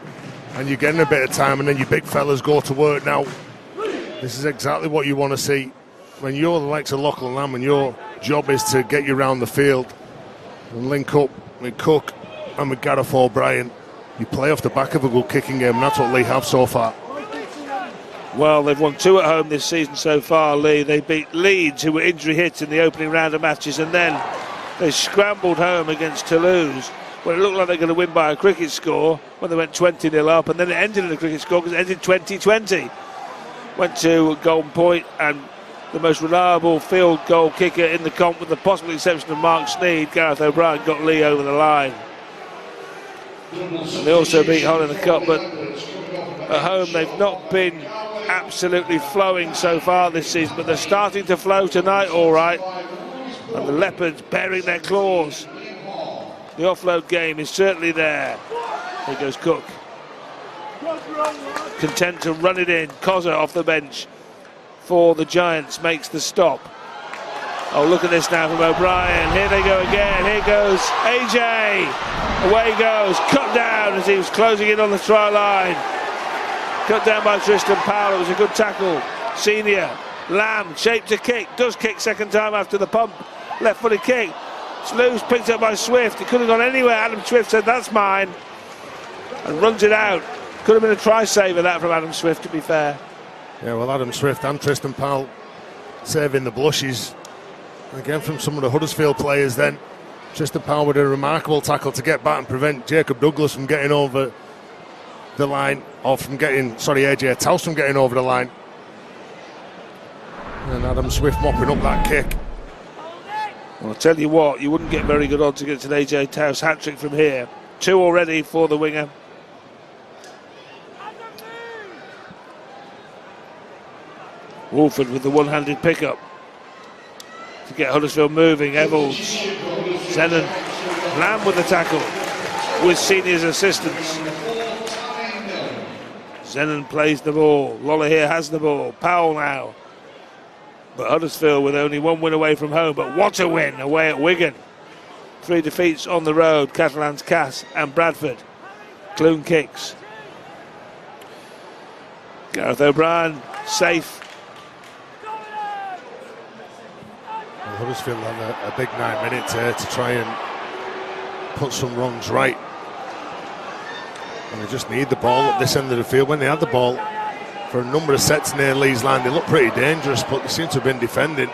[SPEAKER 2] and you're getting a bit of time, and then your big fellas go to work. Now, this is exactly what you want to see. When you're the likes of Local Lamb and your job is to get you around the field and link up with Cook and with Gareth O'Brien, you play off the back of a good kicking game, and that's what Leigh have so far.
[SPEAKER 1] Well, they've won 2 at home this season so far, Leigh. They beat Leeds, who were injury hit in the opening round of matches, and then they scrambled home against Toulouse, where it looked like they were going to win by a cricket score when they went 20-0 up, and then it ended in a cricket score because it ended 20-20. Went to Golden Point, and the most reliable field goal kicker in the comp, with the possible exception of Mark Sneed, Gareth O'Brien, got Leigh over the line. And they also beat Hull in the cup, but at home they've not been absolutely flowing so far this season, but they're starting to flow tonight, all right. And the Leopards bearing their claws. The offload game is certainly there. Here goes Cook. Content to run it in. Cozza off the bench for the Giants makes the stop. Oh, look at this now from O'Brien. Here they go again. Here goes AJ. Away he goes. Cut down as he was closing in on the try line. Cut down by Tristan Powell. It was a good tackle. Senior. Lamb, shape to kick. Does kick second time after the pump. Left-footed kick. It's loose, picked up by Swift. It could have gone anywhere. Adam Swift said, that's mine. And runs it out. Could have been a try-saver, that, from Adam Swift, to be fair.
[SPEAKER 2] Yeah, well, Adam Swift and Tristan Powell saving the blushes. Again, from some of the Huddersfield players then. Tristan Powell with a remarkable tackle to get back and prevent Jacob Douglas from getting over the line, or from getting, AJ Towse from getting over the line. And Adam Swift mopping up that kick.
[SPEAKER 1] Well, I'll tell you what, you wouldn't get very good odds against an AJ Towse hat-trick from here. 2 already for the winger. Wolford with the one-handed pickup to get Huddersfield moving. Evolds, Zenon, Lamb with the tackle with seniors assistance. Zenon plays the ball. Lola here has the ball. Powell now. But Huddersfield with only one win away from home. But what a win away at Wigan. 3 defeats on the road. Catalans, Cass and Bradford. Clune kicks. Gareth O'Brien, safe.
[SPEAKER 2] Well, Huddersfield have a big 9 minutes here to try and put some wrongs right. And they just need the ball at this end of the field. When they had the ball for a number of sets near Leigh's line, they looked pretty dangerous, but they seem to have been defending.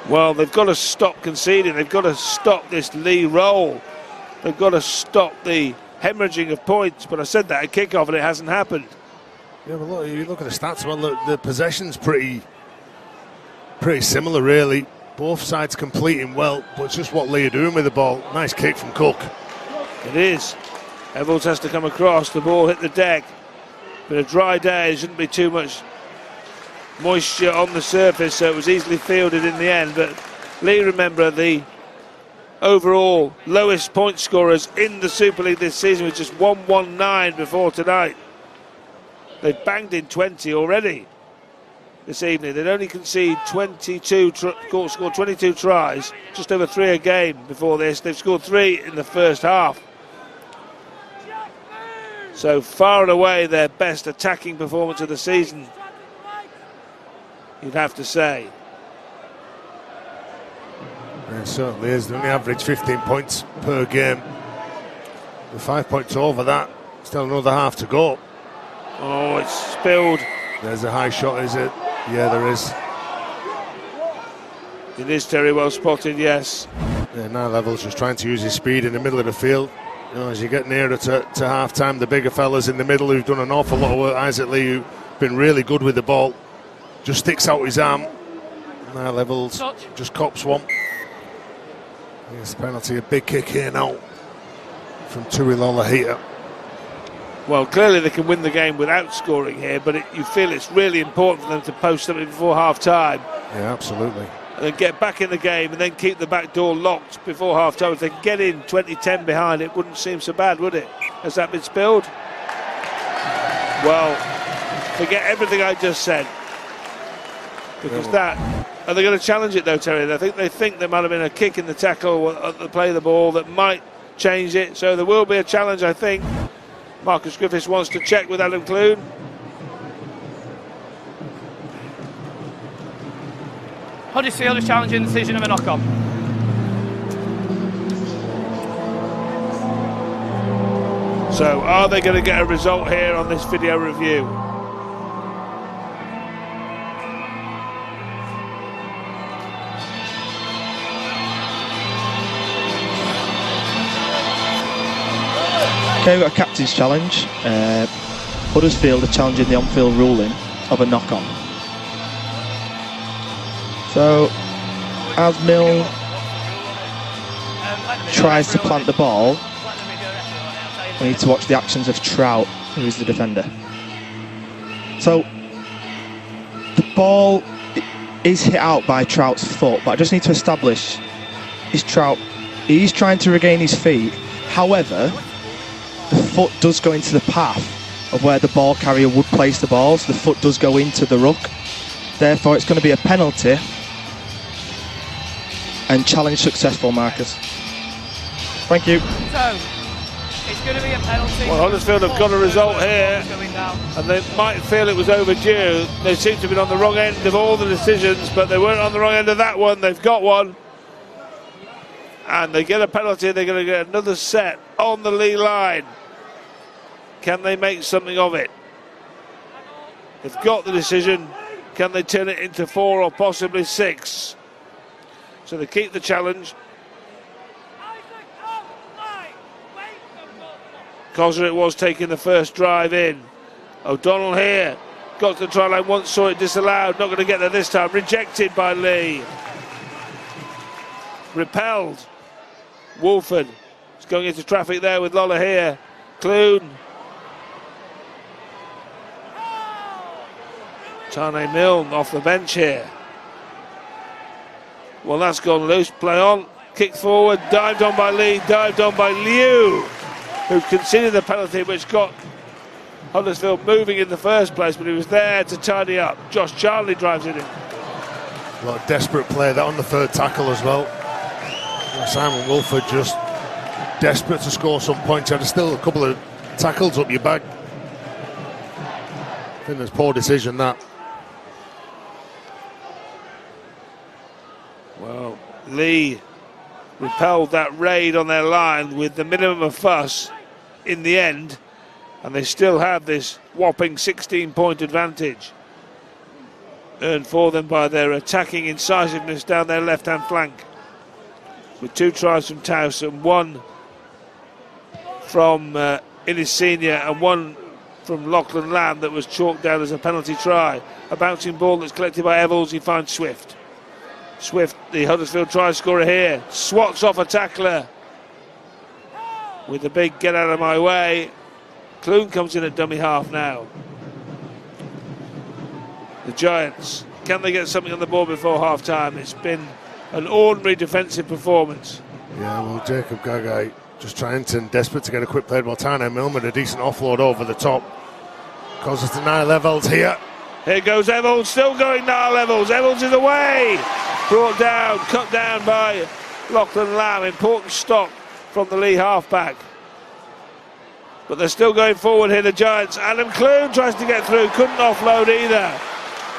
[SPEAKER 1] Well, they've got to stop conceding. They've got to stop this Leigh roll. They've got to stop the hemorrhaging of points. But I said that at kickoff and it hasn't happened.
[SPEAKER 2] Yeah, but look, you look at the stats. Well, the possession's pretty similar, really. Both sides completing well, but it's just what Leigh are doing with the ball. Nice kick from Cook.
[SPEAKER 1] It is. Evolds has to come across. The ball hit the deck. But a dry day, there shouldn't be too much moisture on the surface, so it was easily fielded in the end. But Leigh, remember, the overall lowest point scorers in the Super League this season was just 119 before tonight. They've banged in 20 already this evening. They'd only conceded 22, scored 22 tries, just over 3 a game before this. They've scored 3 in the first half. So far and away their best attacking performance of the season, you'd have to say.
[SPEAKER 2] It certainly is. They only average 15 points per game. They're 5 points over that. Still another half to go.
[SPEAKER 1] Oh, it's spilled.
[SPEAKER 2] There's a high shot, is it? Yeah, there is.
[SPEAKER 1] It is Terry, well spotted, yes.
[SPEAKER 2] Yeah, now Level's just trying to use his speed in the middle of the field. You know, as you get nearer to half-time, the bigger fellas in the middle who've done an awful lot of work, Isaac Leigh, who's been really good with the ball, just sticks out his arm. Now Levels just cops one. Yes, penalty, a big kick here now from Tui Lolohea.
[SPEAKER 1] Well, clearly they can win the game without scoring here, but you feel it's really important for them to post something before half-time.
[SPEAKER 2] Yeah, absolutely.
[SPEAKER 1] And then get back in the game and then keep the back door locked before half-time. If they can get in 20-10 behind, it wouldn't seem so bad, would it? Has that been spilled? Well, forget everything I just said. Because are they going to challenge it though, Terry? They think there might have been a kick in the tackle at the play of the ball that might change it. So there will be a challenge, I think. Marcus Griffiths wants to check with Adam Clune.
[SPEAKER 3] Huddersfield is challenging the decision of a knock-on.
[SPEAKER 1] So are they going to get a result here on this video review?
[SPEAKER 4] Okay, we've got a captain's challenge. Huddersfield are challenging the on-field ruling of a knock-on. So, as Mill tries to plant the ball, we need to watch the actions of Trout, who is the defender. So, the ball is hit out by Trout's foot, but I just need to establish, is Trout, he's trying to regain his feet. However, the foot does go into the path of where the ball carrier would place the ball, so the foot does go into the ruck. Therefore, it's going to be a penalty. And challenge successful, Marcus. Thank you.
[SPEAKER 3] So, it's going to be a penalty.
[SPEAKER 1] Well, Huddersfield have got a result here, and they might feel it was overdue. They seem to have been on the wrong end of all the decisions, but they weren't on the wrong end of that one. They've got one. And they get a penalty, they're going to get another set on the Leigh line. Can they make something of it? They've got the decision. Can they turn it into 4 or possibly 6? So they keep the challenge. Cosser it was taking the first drive in. O'Donnell here. Got to the try line once, saw it disallowed. Not going to get there this time. Rejected by Leigh. Repelled. Wolford is going into traffic there with Lola here. Clune. Tane Milne off the bench here. Well, that's gone loose. Play on. Kicked forward. Dived on by Leigh. Dived on by Liu, who conceded the penalty, which got Huddersfield moving in the first place, but he was there to tidy up. Josh Charnley drives it in.
[SPEAKER 2] A lot of desperate play that on the third tackle as well. Simon Wilford just desperate to score some points. Had still a couple of tackles up your back. I think there's poor decision that.
[SPEAKER 1] Well, Leigh repelled that raid on their line with the minimum of fuss in the end, and they still have this whopping 16-point advantage earned for them by their attacking incisiveness down their left-hand flank, with 2 tries from Taus and 1 from Innis Senior and 1 from Lachlan Lamb that was chalked down as a penalty try. A bouncing ball that's collected by Eccles. He finds Swift. Swift, the Huddersfield try scorer here, swats off a tackler with a big get out of my way. Clune comes in at dummy half now. The Giants, can they get something on the board before half time? It's been an ordinary defensive performance.
[SPEAKER 2] Yeah, well, Jacob Gagai just trying to, desperate to get a quick play, while Tane Milne with a decent offload over the top. Causes to Leigh Levels here.
[SPEAKER 1] Here goes Eccles, still going Leigh Levels. Eccles is away. Brought down, cut down by Lachlan Lamb. Important stop from the Leigh halfback. But they're still going forward here, the Giants. Adam Clune tries to get through, couldn't offload either.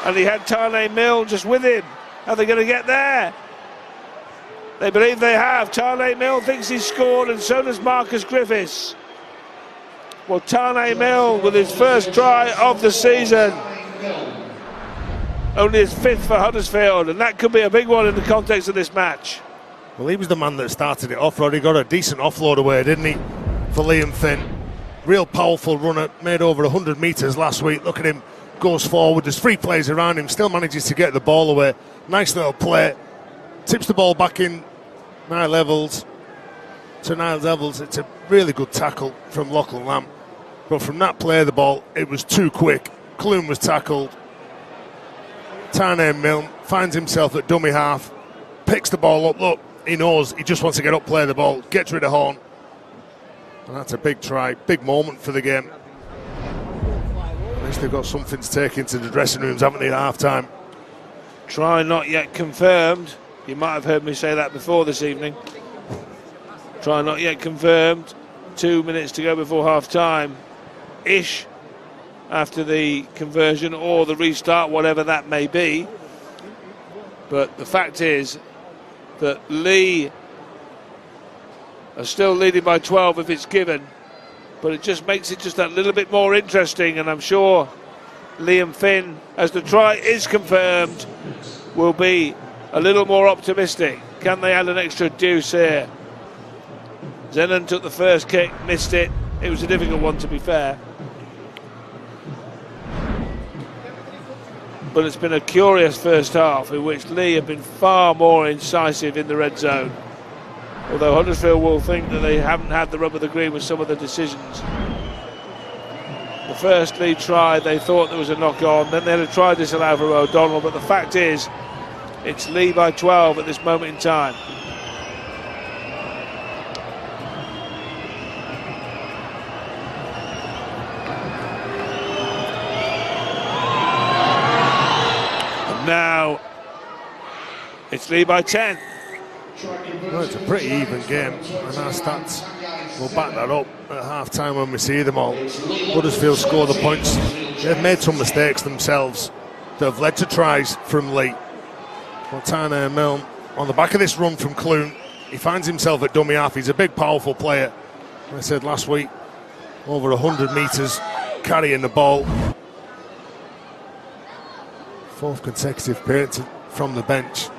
[SPEAKER 1] And he had Tane Milne just with him. Are they going to get there? They believe they have. Tane Milne thinks he's scored, and so does Marcus Griffiths. Well, Tane Milne with his first try of the season. Only his 5th for Huddersfield, and that could be a big one in the context of this match.
[SPEAKER 2] Well, he was the man that started it off, Rod. He got a decent offload away, didn't he, for Liam Finn? Real powerful runner, made over 100 metres last week. Look at him, goes forward. There's 3 players around him, still manages to get the ball away. Nice little play. Tips the ball back in Leigh Levels to Niles Evans. It's a really good tackle from Lachlan Lamb. But from that play, the ball, it was too quick. Clune was tackled. Tane Milne finds himself at dummy half, picks the ball up. Look, he knows he just wants to get up, play the ball, gets rid of Horn. And that's a big try, big moment for the game. At least they've got something to take into the dressing rooms, haven't they, at half time?
[SPEAKER 1] Try not yet confirmed. You might have heard me say that before this evening. Try not yet confirmed. 2 minutes to go before half time ish, after the conversion or the restart, whatever that may be. But the fact is that Leigh are still leading by 12 if it's given, but it just makes it just that little bit more interesting, and I'm sure Liam Finn, as the try is confirmed, will be a little more optimistic. Can they add an extra deuce here? Zenon took the first kick, missed it. It was a difficult one, to be fair. But it's been a curious first half in which Leigh have been far more incisive in the red zone. Although Huddersfield will think that they haven't had the rub of the green with some of the decisions. The first Leigh try, they thought there was a knock on, then they had a try disallowed for O'Donnell, but the fact is, it's Leigh by 12 at this moment in time. Now it's Leigh by 10.
[SPEAKER 2] Well, it's a pretty even game, and our stats will back that up at half time when we see them all. Huddersfield score the points. They've made some mistakes themselves that have led to tries from Leigh. Well, Tane Milne on the back of this run from Clune, he finds himself at dummy half. He's a big, powerful player. As I said last week, over 100 metres carrying the ball. 4th consecutive appearance from the bench.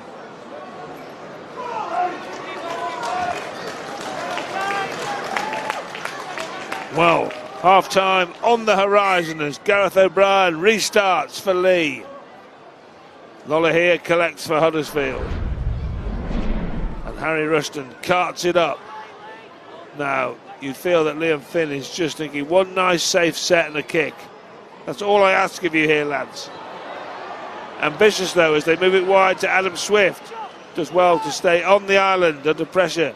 [SPEAKER 1] Well, half-time on the horizon as Gareth O'Brien restarts for Leigh. Lolohea collects for Huddersfield. And Harry Rushton carts it up. Now, you feel that Liam Finn is just thinking, one nice safe set and a kick. That's all I ask of you here, lads. Ambitious though as they move it wide to Adam Swift. Does well to stay on the island under pressure.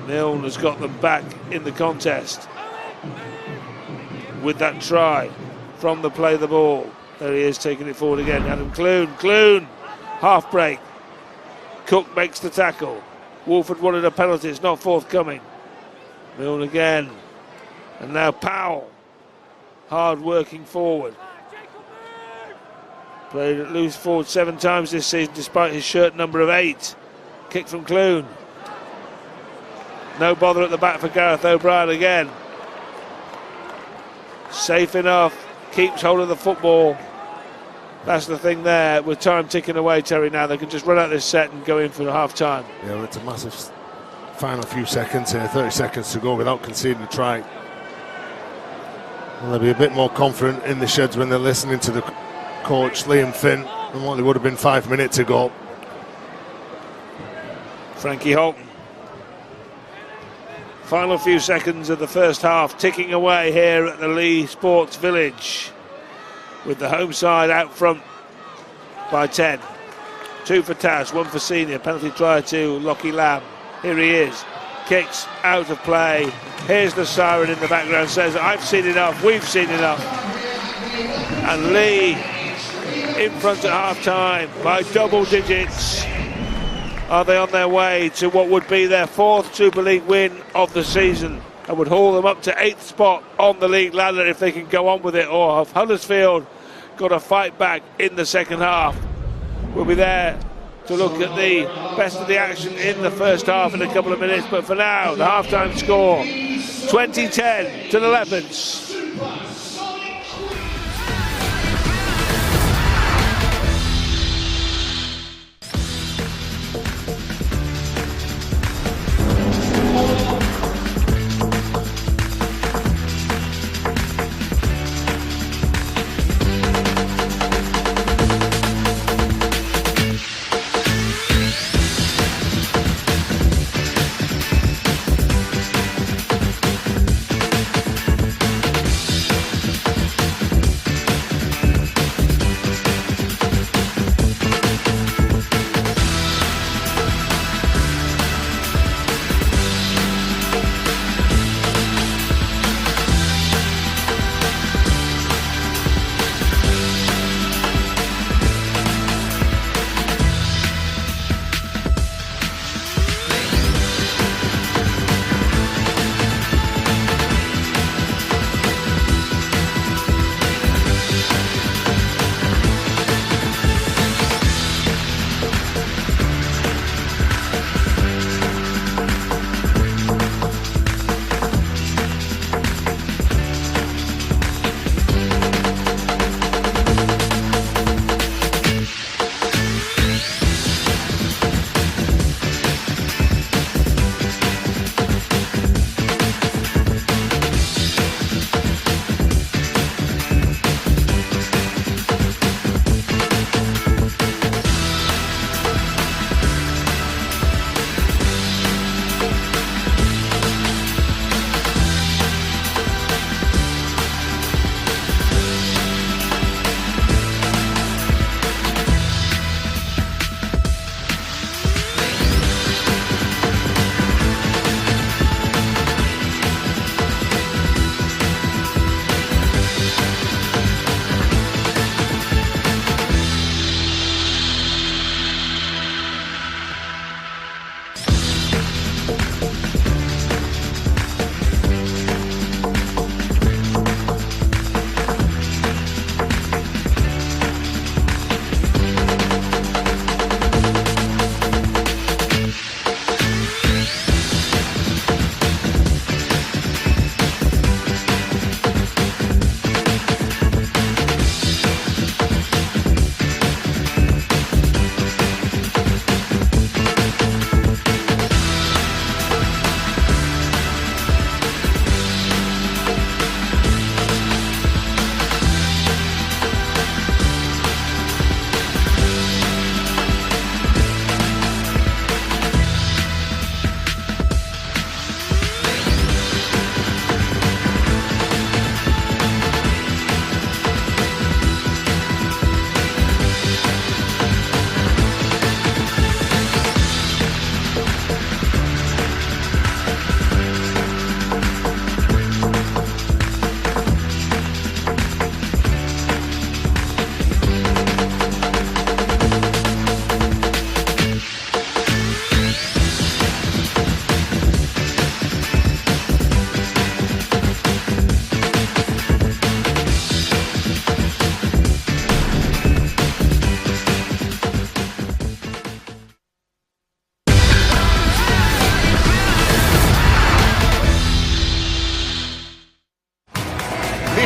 [SPEAKER 1] Milne has got them back in the contest with that try from the play the ball. There he is taking it forward again. Adam Clune, half break. Cook makes the tackle. Wolford wanted a penalty, it's not forthcoming. Milne again. And now Powell, hard working forward. Played at loose forward 7 times this season despite his shirt number of 8. Kick from Clune. No bother at the back for Gareth O'Brien again. Safe enough, keeps hold of the football. That's the thing there, with time ticking away, Terry, now they can just run out this set and go in for half time.
[SPEAKER 2] Yeah, well, it's a massive final few seconds here, 30 seconds to go without conceding a try. Well, they'll be a bit more confident in the sheds when they're listening to the coach, Liam Finn, than what they would have been 5 minutes ago.
[SPEAKER 1] Frankie Holton. Final few seconds of the first half ticking away here at the Leigh Sports Village, with the home side out front by 10. 2 for Tass, 1 for Senior. Penalty try to Lockie Lamb. Here he is. Kicks out of play. Here's the siren in the background, says, I've seen enough, we've seen enough. And Leigh in front at half time by double digits. Are they on their way to what would be their 4th Super League win of the season and would haul them up to 8th spot on the league ladder if they can go on with it, or have Huddersfield got to fight back in the second half? We'll be there to look at the best of the action in the first half in a couple of minutes, but for now, the half-time score, 20-10 to the Leopards.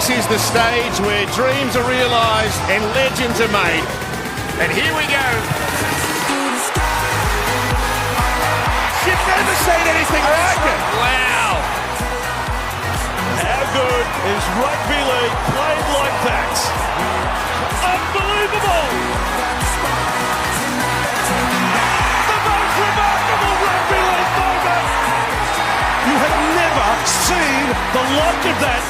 [SPEAKER 5] This is the stage where dreams are realised and legends are made. And here we go. You've never seen anything like it. Wow. How good is rugby league played like that? Unbelievable. The most remarkable rugby league moment. You have never seen the like of that.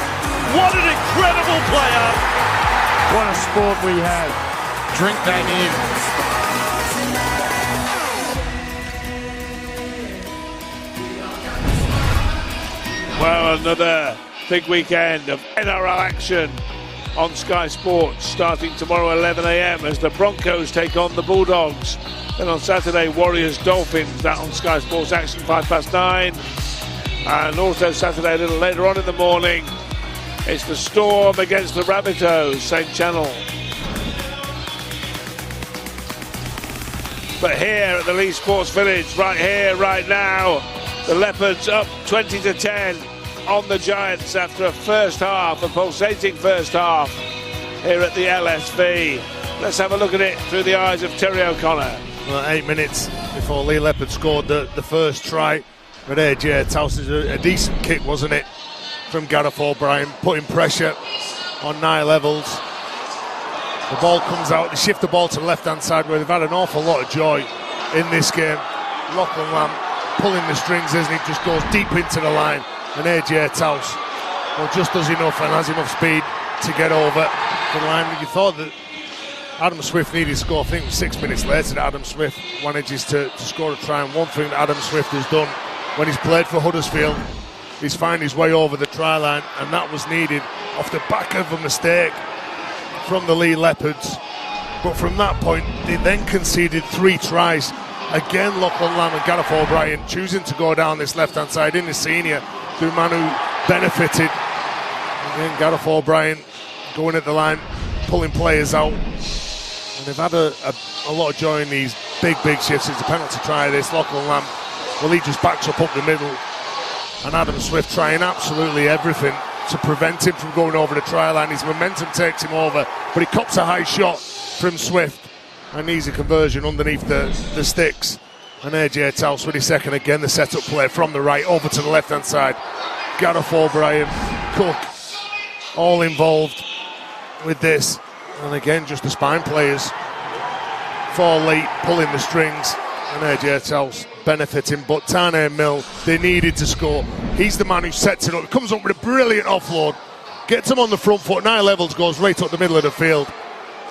[SPEAKER 5] What an incredible player.
[SPEAKER 6] What a sport we have. Drink that in.
[SPEAKER 1] Well, another big weekend of NRL action on Sky Sports, starting tomorrow 11 a.m. as the Broncos take on the Bulldogs. Then on Saturday, Warriors Dolphins, that on Sky Sports Action 9:05. And also Saturday, a little later on in the morning, it's the Storm against the Rabbitohs, same channel. But here at the Leigh Sports Village, right here, right now, the Leopards up 20-10 on the Giants after a first half, a pulsating first half here at the LSV. Let's have a look at it through the eyes of Terry O'Connor.
[SPEAKER 2] Well, 8 minutes before Leigh Leopards scored the first try. But AJ Towson's a decent kick, wasn't it, from Gareth O'Brien, putting pressure on Nye Levels. The ball comes out, they shift the ball to the left-hand side where they've had an awful lot of joy in this game. Lachlan Lamb pulling the strings as he just goes deep into the line, and AJ Towse just does enough and has enough speed to get over the line. You thought that Adam Swift needed to score. I think it was 6 minutes later that Adam Swift manages to score a try, and one thing that Adam Swift has done when he's played for Huddersfield, he's found his way over the try line, and that was needed off the back of a mistake from the Leigh Leopards. But from that point, they then conceded 3 tries. Again, Lachlan Lamb and Gareth O'Brien choosing to go down this left-hand side in the senior. The man who benefited. Again, Gareth O'Brien going at the line, pulling players out. And they've had a lot of joy in these big shifts. It's a penalty try this. Lachlan Lamb, well, he just backs up the middle. And Adam Swift trying absolutely everything to prevent him from going over the try line. His momentum takes him over, but he cops a high shot from Swift and needs a conversion underneath the sticks. And AJ Towse with his second again, the set-up play from the right over to the left-hand side. Gareth O'Brien, Cook, all involved with this. And again, just the spine players for Leigh pulling the strings, and AJ Towse benefiting. But Tane Mill, they needed to score. He's the man who sets it up. He comes up with a brilliant offload, gets him on the front foot. Nye Levels goes right up the middle of the field.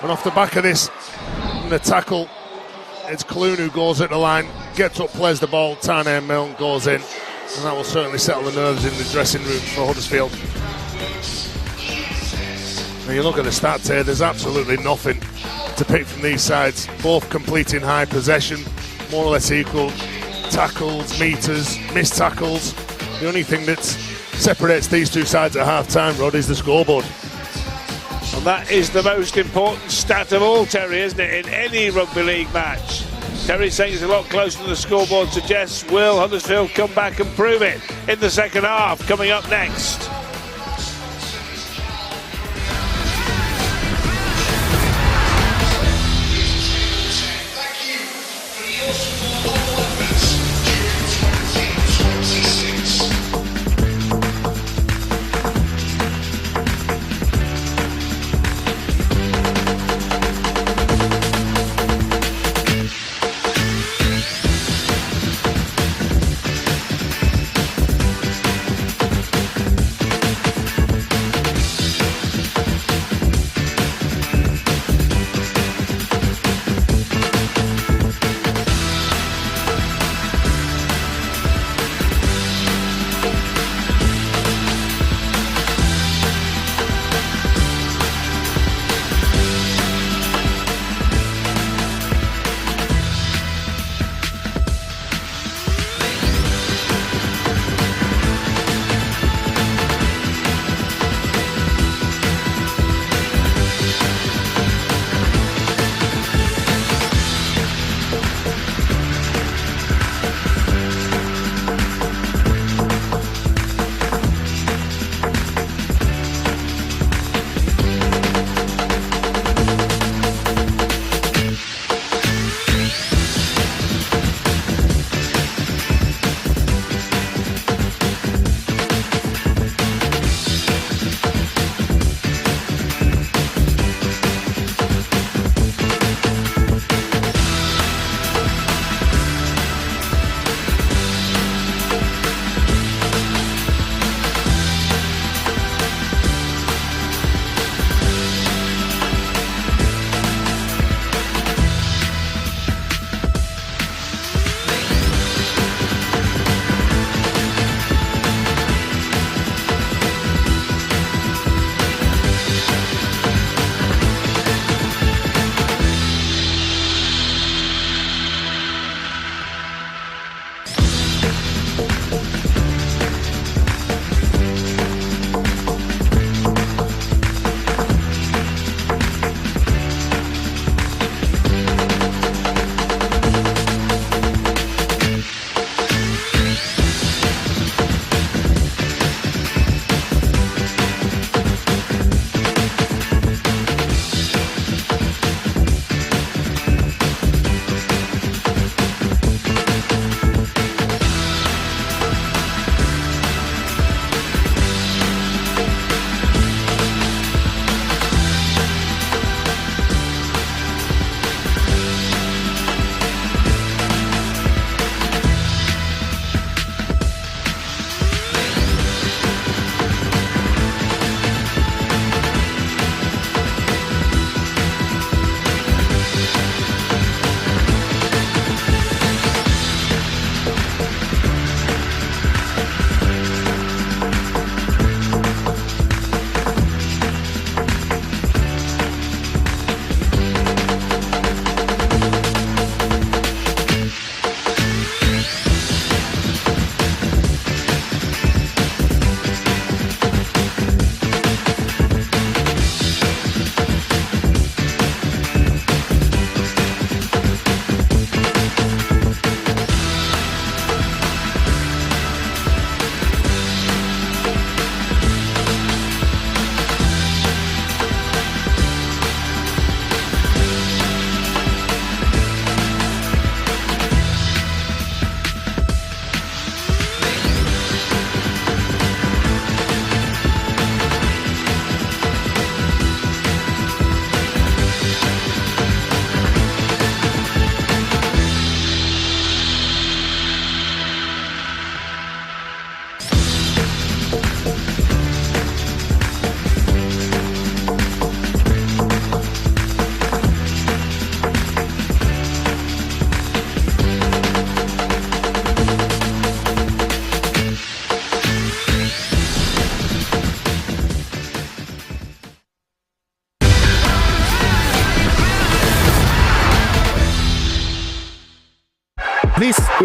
[SPEAKER 2] And off the back of this, the tackle, it's Clune who goes at the line, gets up, plays the ball. Tane Mill goes in. And that will certainly settle the nerves in the dressing room for Huddersfield. When you look at the stats here, there's absolutely nothing to pick from these sides. Both completing high possession, more or less equal. Tackles, meters, missed tackles. The only thing that separates these two sides at half-time, Rod, is the scoreboard.
[SPEAKER 1] And that is the most important stat of all, Terry, isn't it, in any rugby league match? Terry's saying it's a lot closer than the scoreboard suggests. Will Huddersfield come back and prove it in the second half? Coming up next.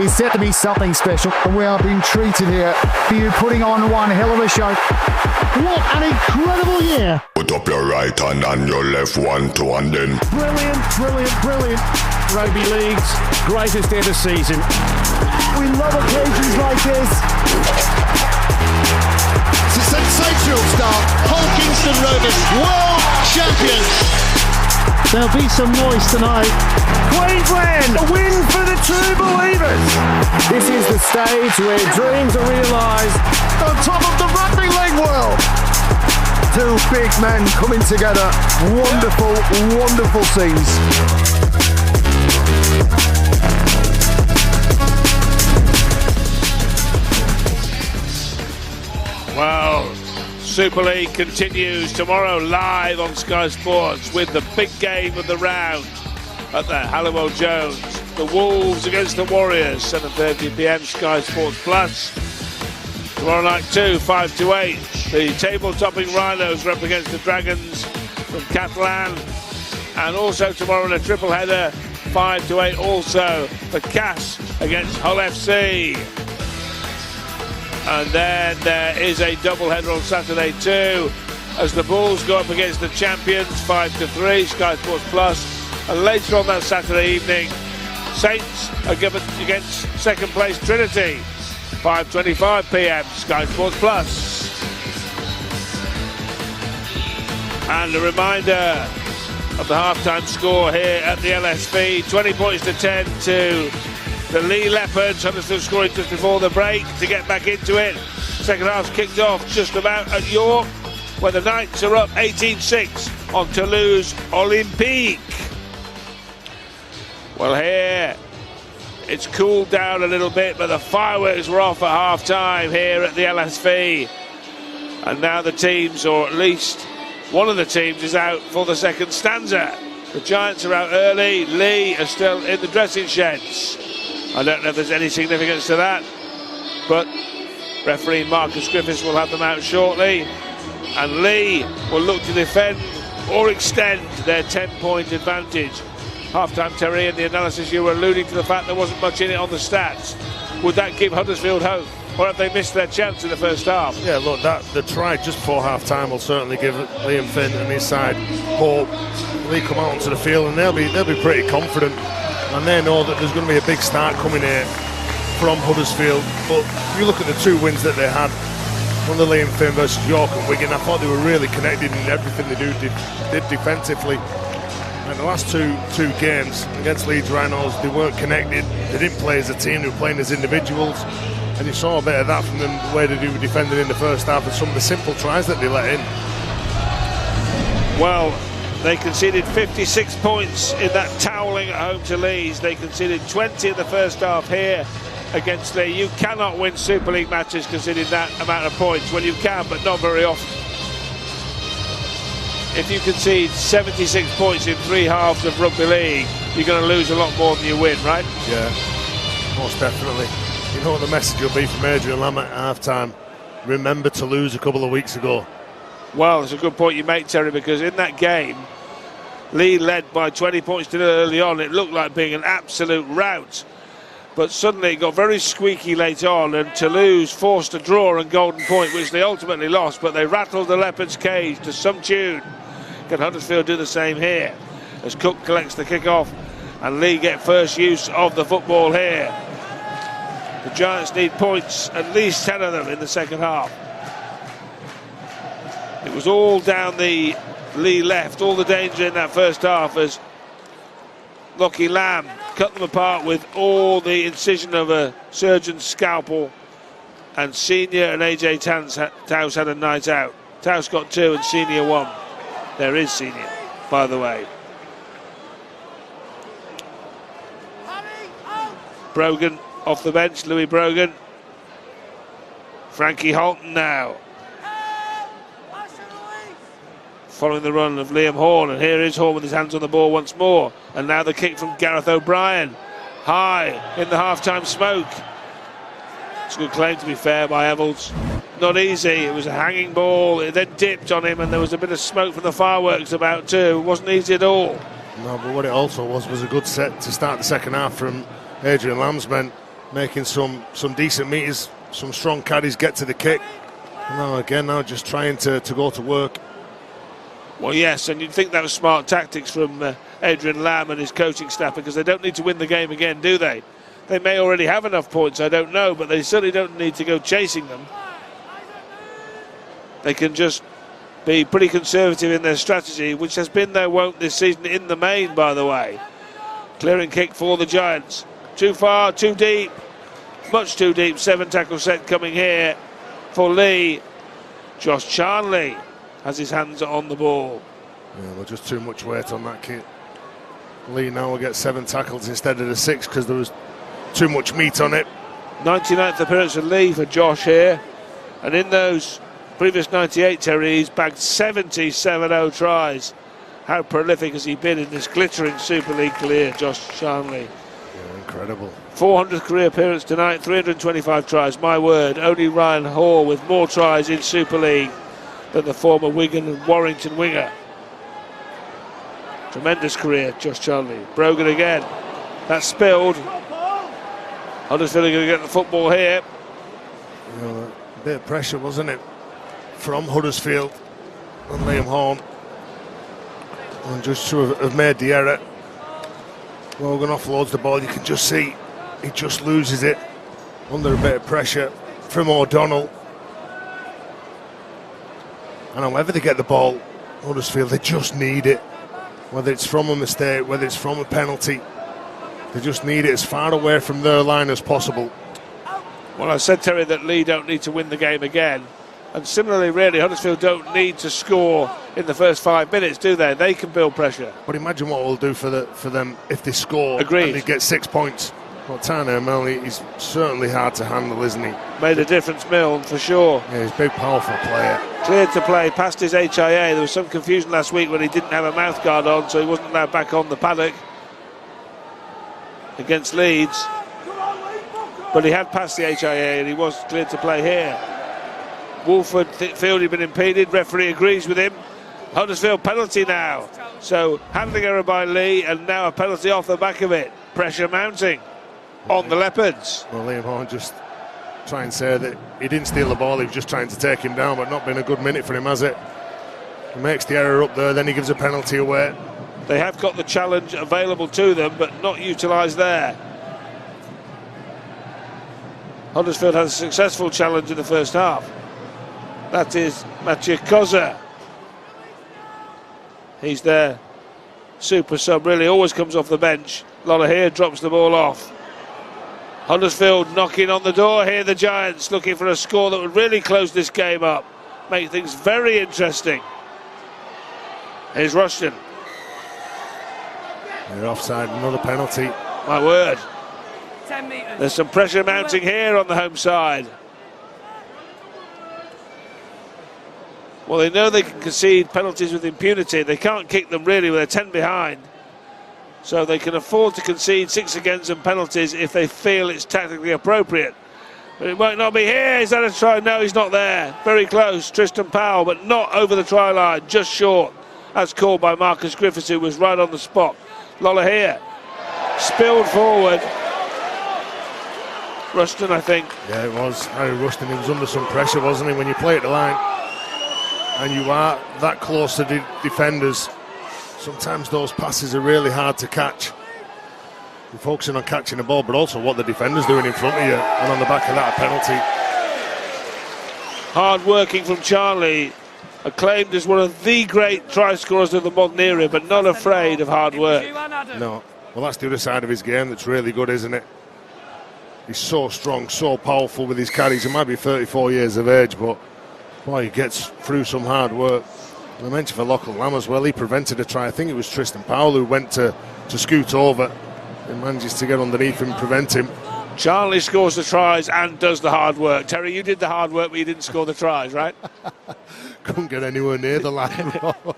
[SPEAKER 6] is set to be something special, and we are being treated here for you putting on one hell of a show. What an incredible year!
[SPEAKER 7] Put up your right hand and your left one to and then.
[SPEAKER 6] Brilliant, brilliant, brilliant.
[SPEAKER 5] Rugby League's greatest ever season.
[SPEAKER 6] We love occasions like this.
[SPEAKER 8] It's a sensational start. Hull Kingston Rovers, world champions.
[SPEAKER 6] There'll be some noise tonight.
[SPEAKER 5] Queensland, a win for the true believers. This is the stage where dreams are realised.
[SPEAKER 8] On top of the rugby league world. Two big men coming together. Wonderful, wonderful scenes.
[SPEAKER 1] Well, Super League continues tomorrow live on Sky Sports with the big game of the round at the Halliwell Jones. The Wolves against the Warriors, 7:30 p.m. Sky Sports Plus. Tomorrow night too, 5 to 8. The table-topping Rhinos are up against the Dragons from Catalan. And also tomorrow in a triple header, 5 to 8 also for Cass against Hull FC. And then there is a double header on Saturday too, as the Bulls go up against the champions, 5 to 3, Sky Sports Plus. And later on that Saturday evening, Saints are given against second place Trinity, 5:25 p.m, Sky Sports Plus. And a reminder of the half-time score here at the LSV, 20 points to 10 to the Leigh Leopards. Huddersfield scoring just before the break to get back into it. Second half's kicked off just about at York, where the Knights are up 18-6 on Toulouse Olympique. Well, here it's cooled down a little bit, but the fireworks were off at half-time here at the LSV. And now the teams, or at least one of the teams, is out for the second stanza. The Giants are out early. Leigh are still in the dressing sheds. I don't know if there's any significance to that, but referee Marcus Griffiths will have them out shortly, and Leigh will look to defend or extend their 10-point advantage. Half-time, Terry, in the analysis you were alluding to the fact there wasn't much in it on the stats. Would that give Huddersfield hope, or have they missed their chance in the first half?
[SPEAKER 2] Yeah, look, the try just before half-time will certainly give Liam Finn and his side hope. Leigh come out onto the field and they'll be pretty confident. And they know that there's going to be a big start coming here from Huddersfield. But if you look at the two wins that they had, one of the Liam Finn versus York and Wigan, I thought they were really connected in everything they did defensively. And the last two games against Leeds Rhinos, they weren't connected. They didn't play as a team, they were playing as individuals. And you saw a bit of that from them, the way they were defending in the first half and some of the simple tries that they let in.
[SPEAKER 1] Well, they conceded 56 points in that toweling at home to Leeds. They conceded 20 in the first half here against Leigh. You cannot win Super League matches conceding that amount of points. Well, you can, but not very often. If you concede 76 points in 3 halves of rugby league, you're going to lose a lot more than you win, right?
[SPEAKER 2] Yeah, most definitely. You know what the message will be from Adrian Lamb at half-time? Remember to lose a couple of weeks ago.
[SPEAKER 1] Well, it's a good point you make, Terry, because in that game, Leigh led by 20 points to nil early on. It looked like being an absolute rout. But suddenly it got very squeaky late on, and Toulouse forced a draw and golden point, which they ultimately lost, but they rattled the Leopards' cage to some tune. Can Huddersfield do the same here? As Cook collects the kick-off and Leigh get first use of the football here. The Giants need points, at least 10 of them in the second half. It was all down the Leigh left, all the danger in that first half as Lockie Lamb cut them apart with all the incision of a surgeon's scalpel, and Senior and AJ Taus had a night out. Taus got 2 and Senior 1. There is Senior, by the way. Brogan off the bench, Louis Brogan. Frankie Holton now, following the run of Liam Horn, and here is Horn with his hands on the ball once more, and now the kick from Gareth O'Brien, high in the half-time smoke. It's a good claim, to be fair, by Evalds. Not easy, it was a hanging ball, it then dipped on him and there was a bit of smoke from the fireworks about too. It wasn't easy at all.
[SPEAKER 2] No, but what it also was a good set to start the second half from Adrian Lamb's men. making some decent meters, some strong caddies get to the kick. And now just trying to go to work.
[SPEAKER 1] Well, yes, and you'd think that was smart tactics from Adrian Lamb and his coaching staff, because they don't need to win the game again, do they? They may already have enough points, I don't know, but they certainly don't need to go chasing them. They can just be pretty conservative in their strategy, which has been their wont this season in the main, by the way. Clearing kick for the Giants. Too far, too deep, much too deep. 7 tackle set coming here for Leigh. Josh Charnley has his hands on the ball.
[SPEAKER 2] Yeah, well, just too much weight on that kit. Leigh now will get 7 tackles instead of the 6 because there was too much meat on it.
[SPEAKER 1] 99th appearance of Leigh for Josh here, and in those previous 98, Terry, he's bagged 77 tries. How prolific has he been in this glittering Super League career, Josh Charnley?
[SPEAKER 2] Yeah, incredible.
[SPEAKER 1] 400th career appearance tonight, 325 tries. My word, only Ryan Hall with more tries in Super League than the former Wigan and Warrington winger. Tremendous career, Josh Charnley. Brogan again. That's spilled. Huddersfield are going to get the football here.
[SPEAKER 2] You know, a bit of pressure, wasn't it, from Huddersfield and Liam Horn. And just to have made the error. Logan offloads the ball. You can just see he just loses it under a bit of pressure from O'Donnell. And however they get the ball, Huddersfield, they just need it. Whether it's from a mistake, whether it's from a penalty, they just need it as far away from their line as possible.
[SPEAKER 1] Well, I said, Terry, that Leigh don't need to win the game again. And similarly, really, Huddersfield don't need to score in the first 5 minutes, do they? They can build pressure.
[SPEAKER 2] But imagine what it will do for them if they score.
[SPEAKER 1] Agreed.
[SPEAKER 2] And they get 6 points. Well, Tanner O'Malley is certainly hard to handle, isn't he?
[SPEAKER 1] Made a difference, Milne, for sure.
[SPEAKER 2] Yeah, he's a big, powerful player.
[SPEAKER 1] Cleared to play, past his HIA. There was some confusion last week when he didn't have a mouth guard on, so he wasn't allowed back on the paddock against Leeds. But he had passed the HIA and he was cleared to play here. Wolford feel he'd been impeded. Referee agrees with him. Huddersfield penalty now. So handling error by Leigh, and now a penalty off the back of it. Pressure mounting on the Leopards.
[SPEAKER 2] Well, Liam Horn just try and say that he didn't steal the ball, he was just trying to take him down, but not been a good minute for him, has it? He makes the error up there, then he gives a penalty away.
[SPEAKER 1] They have got the challenge available to them, but not utilised there. Huddersfield has a successful challenge in the first half. That is Mathieu Koza. He's their super sub, really always comes off the bench. Lola here drops the ball off. Huddersfield knocking on the door here, the Giants looking for a score that would really close this game up, make things very interesting. Here's Rushton.
[SPEAKER 2] They're offside, another penalty.
[SPEAKER 1] My word.
[SPEAKER 3] 10 metres.
[SPEAKER 1] There's some pressure mounting here on the home side. Well, they know they can concede penalties with impunity. They can't kick them really with a 10 behind. So they can afford to concede 6 against and penalties if they feel it's tactically appropriate. But it might not be here. Is that a try? No, he's not there. Very close. Tristan Powell, but not over the try line, just short. As called by Marcus Griffiths, who was right on the spot. Lola here. Spilled forward. Rushton, I think.
[SPEAKER 2] Yeah, it was. Harry Rushton, he was under some pressure, wasn't he? When you play at the line and you are that close to the defenders, sometimes those passes are really hard to catch. You're focusing on catching the ball, but also what the defender's doing in front of you, and on the back of that, a penalty.
[SPEAKER 1] Hard working from Charnley, acclaimed as one of the great try scorers of the modern era, but not afraid of hard work.
[SPEAKER 2] No, well, that's the other side of his game that's really good, isn't it? He's so strong, so powerful with his carries. He might be 34 years of age, but boy, he gets through some hard work. And I mentioned for Lachlan Lamb as well, he prevented a try. I think it was Tristan Powell who went to scoot over and manages to get underneath him, prevent him.
[SPEAKER 1] Charnley scores the tries and does the hard work. Terry, you did the hard work, but you didn't score the tries, right?
[SPEAKER 2] Couldn't get anywhere near the line, Rod.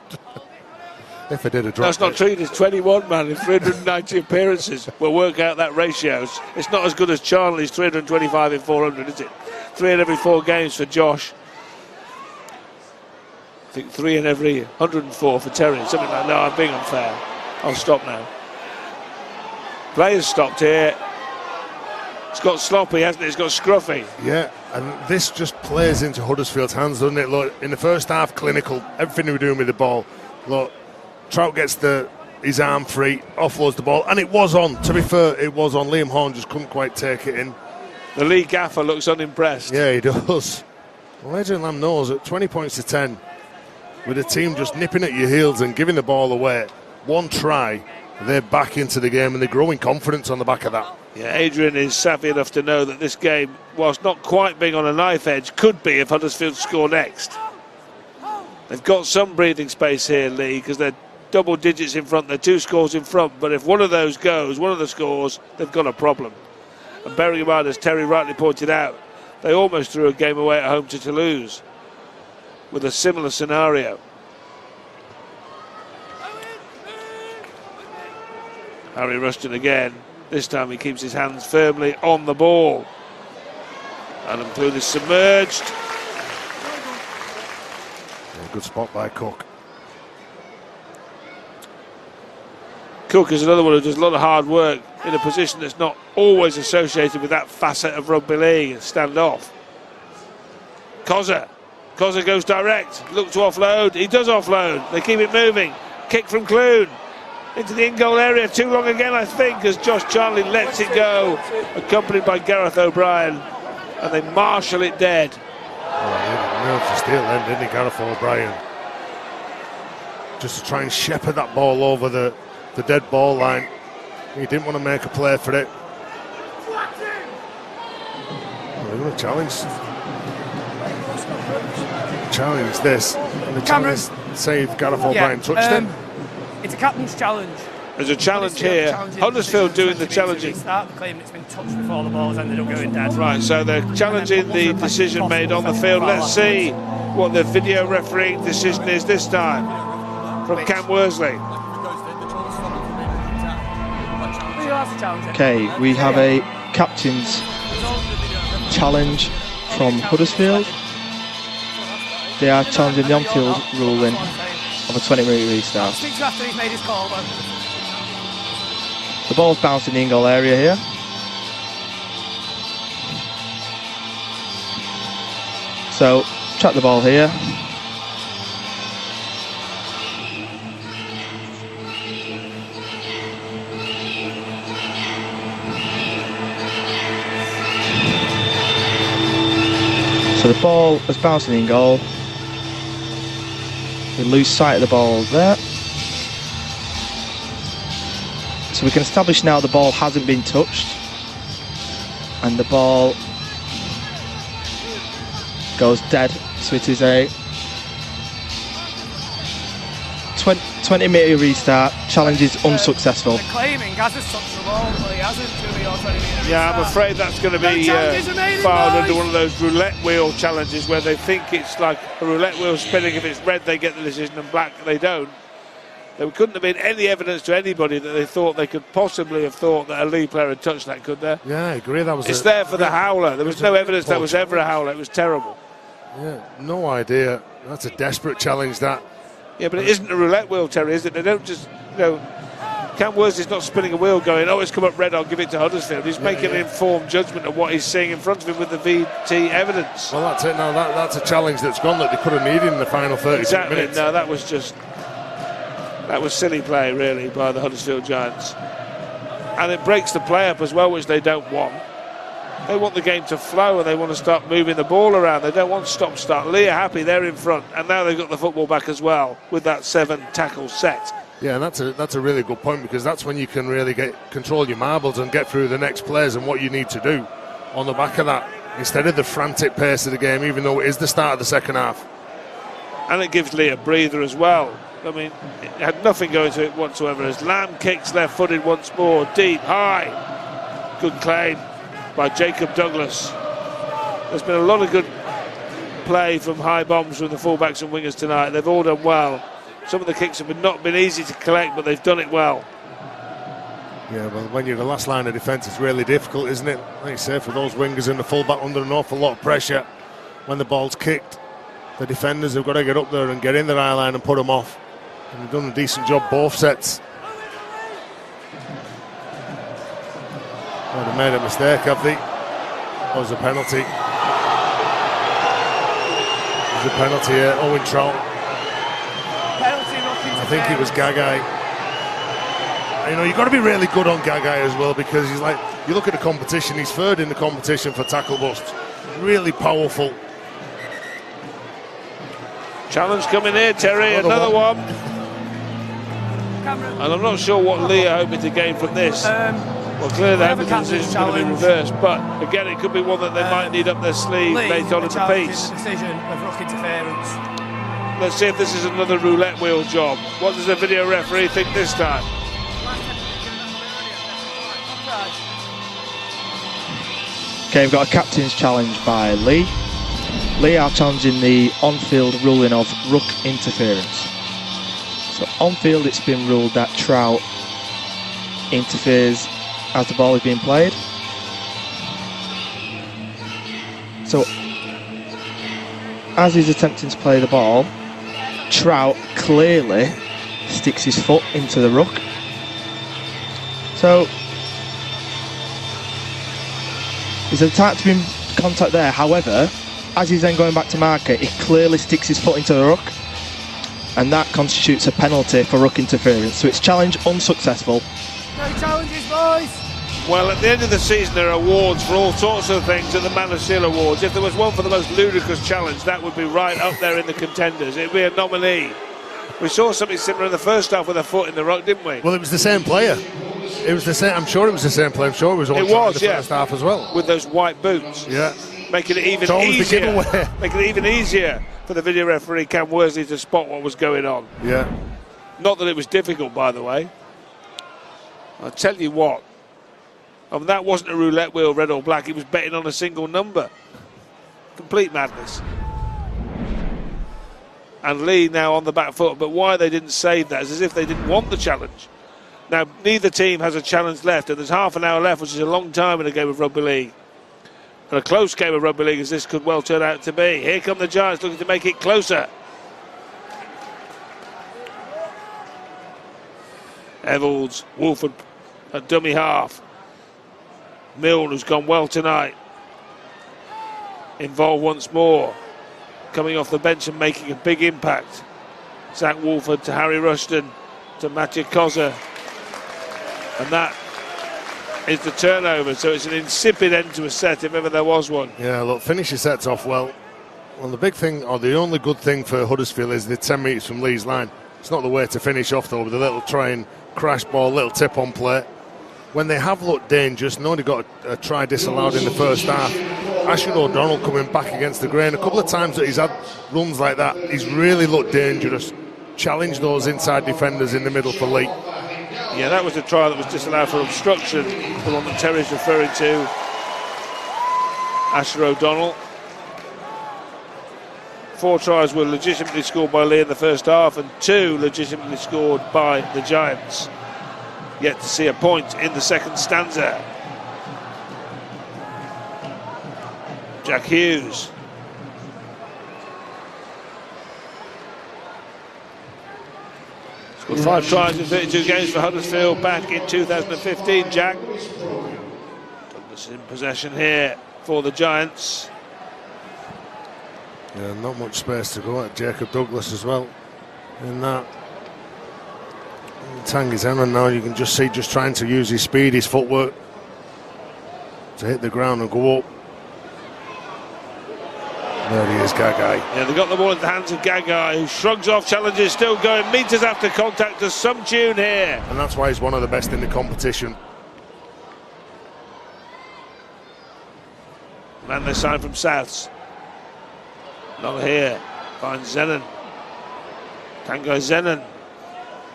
[SPEAKER 2] If I did a drop.
[SPEAKER 1] That's not true. There's 21 man in 390 appearances. We'll work out that ratios. It's not as good as Charnley's 325 in 400, is it? 3 in every 4 games for Josh. I think 3 in every 104 for Terry. Something like that. No, I'm being unfair. I'll stop now. Players stopped here. It's got sloppy, hasn't it? It's got scruffy.
[SPEAKER 2] Yeah, and this just plays into Huddersfield's hands, doesn't it? Look, in the first half, clinical, everything they were doing with the ball. Look, Trout gets his arm free, offloads the ball, and it was on. To be fair, it was on. Liam Horn just couldn't quite take it in.
[SPEAKER 1] The Leigh gaffer looks unimpressed.
[SPEAKER 2] Yeah, he does. Well, Adrian Lamb knows at 20 points to 10, with the team just nipping at your heels and giving the ball away, one try, they're back into the game and they're growing confidence on the back of that.
[SPEAKER 1] Yeah, Adrian is savvy enough to know that this game, whilst not quite being on a knife edge, could be if Huddersfield score next. They've got some breathing space here, Leigh, because they're double digits in front, they're 2 scores in front, but if one of those goes, one of the scores, they've got a problem. And bearing in mind, as Terry rightly pointed out, they almost threw a game away at home to Toulouse with a similar scenario. Harry Rushton again. This time he keeps his hands firmly on the ball. And through this submerged.
[SPEAKER 2] Yeah, good spot by Cook.
[SPEAKER 1] Cook is another one who does a lot of hard work in a position that's not always associated with that facet of rugby league and stand off. Koza goes direct, look to offload, he does offload, they keep it moving, kick from Clune into the in-goal area, too long again I think, as Josh Charnley lets it go, accompanied by Gareth O'Brien, and they marshal it dead.
[SPEAKER 2] Oh, he nerves to steal then, didn't he, Gareth O'Brien? Just to try and shepherd that ball over the dead ball line. He didn't want to make a play for it. They're going to challenge this. And the challenge save Gareth O'Brien touched it.
[SPEAKER 3] It's a captain's challenge.
[SPEAKER 1] There's a challenge here. Huddersfield doing the challenging.
[SPEAKER 3] Start claiming it's been touched before the ball's ended up going dead.
[SPEAKER 1] Right, so they're challenging the decision made on the field. Let's see what the video refereeing decision is this time from Cam Worsley.
[SPEAKER 4] Okay, we have a captain's challenge from Huddersfield. They are challenging the on-field ruling of a 20-minute restart. The ball's bounced in the in-goal area here. So, track the ball here. So the ball has bounced in goal. We lose sight of the ball there. So we can establish now the ball hasn't been touched. And the ball goes dead. So it is a 20-metre restart. Challenge is unsuccessful.
[SPEAKER 3] Claiming has touched the ball, but he hasn't.
[SPEAKER 1] Yeah, I'm afraid that's going to be filed under one of those roulette wheel challenges where they think it's like a roulette wheel spinning. If it's red, they get the decision, and black, they don't. There couldn't have been any evidence to anybody that they thought they could possibly have thought that a Leigh player had touched that, could there?
[SPEAKER 2] Yeah, I agree.
[SPEAKER 1] It's there for the howler. There was no evidence that was ever a howler. It was terrible.
[SPEAKER 2] Yeah, no idea. That's a desperate challenge, that.
[SPEAKER 1] Yeah, but it isn't a roulette wheel, Terry, is it? They don't just, Cam Worsley's not spinning a wheel going, oh, it's come up red, I'll give it to Huddersfield. He's making an informed judgment of what he's seeing in front of him with the VT evidence.
[SPEAKER 2] Well, that's it. Now, that's a challenge that's gone that they could have needed in the final 30 minutes.
[SPEAKER 1] No, that was silly play, really, by the Huddersfield Giants. And it breaks the play up as well, which they don't want. They want the game to flow and they want to start moving the ball around. They don't want stop-start. Leigh are happy, they're in front. And now they've got the football back as well with that 7-tackle set.
[SPEAKER 2] Yeah, and that's a really good point, because that's when you can really control your marbles and get through the next players and what you need to do on the back of that, instead of the frantic pace of the game, even though it is the start of the second half.
[SPEAKER 1] And it gives Leigh a breather as well. I mean, it had nothing going to it whatsoever as Lamb kicks left-footed once more, deep, high. Good claim by Jacob Douglas. There's been a lot of good play from high bombs from the fullbacks and wingers tonight. They've all done well. Some of the kicks have not been easy to collect, but they've done it well.
[SPEAKER 2] Yeah, well, when you're the last line of defence, it's really difficult, isn't it? Like you say, for those wingers and the fullback under an awful lot of pressure when the ball's kicked. The defenders have got to get up there and get in their eye line and put them off. And they've done a decent job both sets. Oh, they made a mistake, have they? That was a penalty. There's a penalty here. Owen Trout. I think it was Gagai. You know, you've got to be really good on Gagai as well, because he's like, you look at the competition, he's third in the competition for tackle busts. Really powerful.
[SPEAKER 1] Challenge coming here, Terry, another one. And I'm not sure what Leigh are hoping to gain from this. Well, clearly they have the decision going to be reversed, but again, it could be one that they might need up their sleeve later on in the piece.
[SPEAKER 3] Decision of ruck interference.
[SPEAKER 1] Let's see if this is another roulette wheel job. What does the video referee think this time?
[SPEAKER 4] Okay, we've got a captain's challenge by Leigh. Leigh are challenging the on-field ruling of ruck interference. So on-field it's been ruled that Trout interferes as the ball is being played. So as he's attempting to play the ball, Trout clearly sticks his foot into the ruck. So he's attacked to be in contact there. However, as he's then going back to mark it, he clearly sticks his foot into the ruck, and that constitutes a penalty for ruck interference. So it's challenge unsuccessful.
[SPEAKER 3] No challenges, boys.
[SPEAKER 1] Well, at the end of the season, there are awards for all sorts of things at the Man of Steel Awards. If there was one for the most ludicrous challenge, that would be right up there in the contenders. It'd be a nominee. We saw something similar in the first half with a foot in the ruck, didn't we?
[SPEAKER 2] Well, it was the same player. It was the same. I'm sure it was the same player. I'm sure it was on the first half as well.
[SPEAKER 1] With those white boots.
[SPEAKER 2] Yeah.
[SPEAKER 1] Making it even easier. Making it even easier for the video referee Cam Worsley to spot what was going on.
[SPEAKER 2] Yeah.
[SPEAKER 1] Not that it was difficult, by the way. I'll tell you what. I mean, that wasn't a roulette wheel, red or black. He was betting on a single number. Complete madness. And Leigh now on the back foot. But why they didn't save that is as if they didn't want the challenge. Now, neither team has a challenge left, and there's half an hour left, which is a long time in a game of rugby league. And a close game of rugby league as this could well turn out to be. Here come the Giants looking to make it closer. Evalds, Wolford at dummy half. Milne, who's gone well tonight, involved once more, coming off the bench and making a big impact. Zach Wolford to Harry Rushton to Matthew Koza, and that is the turnover. So it's an insipid end to a set if ever there was one.
[SPEAKER 2] Yeah, look, finish your sets off well. Well, the big thing, or the only good thing for Huddersfield is the 10 metres from Leigh's line. It's not the way to finish off though, with a little try and crash ball, little tip on play. When they have looked dangerous, nobody got a try disallowed in the first half. Ashton O'Donnell coming back against the grain. A couple of times that he's had runs like that, he's really looked dangerous. Challenged those inside defenders in the middle for Leigh.
[SPEAKER 1] Yeah, that was the try that was disallowed for obstruction, the one that Terry's referring to. Asher O'Donnell. 4 tries were legitimately scored by Leigh in the first half, and 2 legitimately scored by the Giants. Yet to see a point in the second stanza. Jack Hughes. Scored 5 tries in 32 games for Huddersfield back in 2015, Jack. Douglas in possession here for the Giants.
[SPEAKER 2] Yeah, not much space to go at Jacob Douglas as well in that. Tanguy Zeman now, you can just see just trying to use his speed, his footwork to hit the ground and go up. There he is, Gagai.
[SPEAKER 1] Yeah, they got the ball in the hands of Gagai, who shrugs off challenges, still going metres after contact to some tune here.
[SPEAKER 2] And that's why he's one of the best in the competition.
[SPEAKER 1] Man, they signed from Souths. Not here. Finds Zenon. Tanguy Zenon.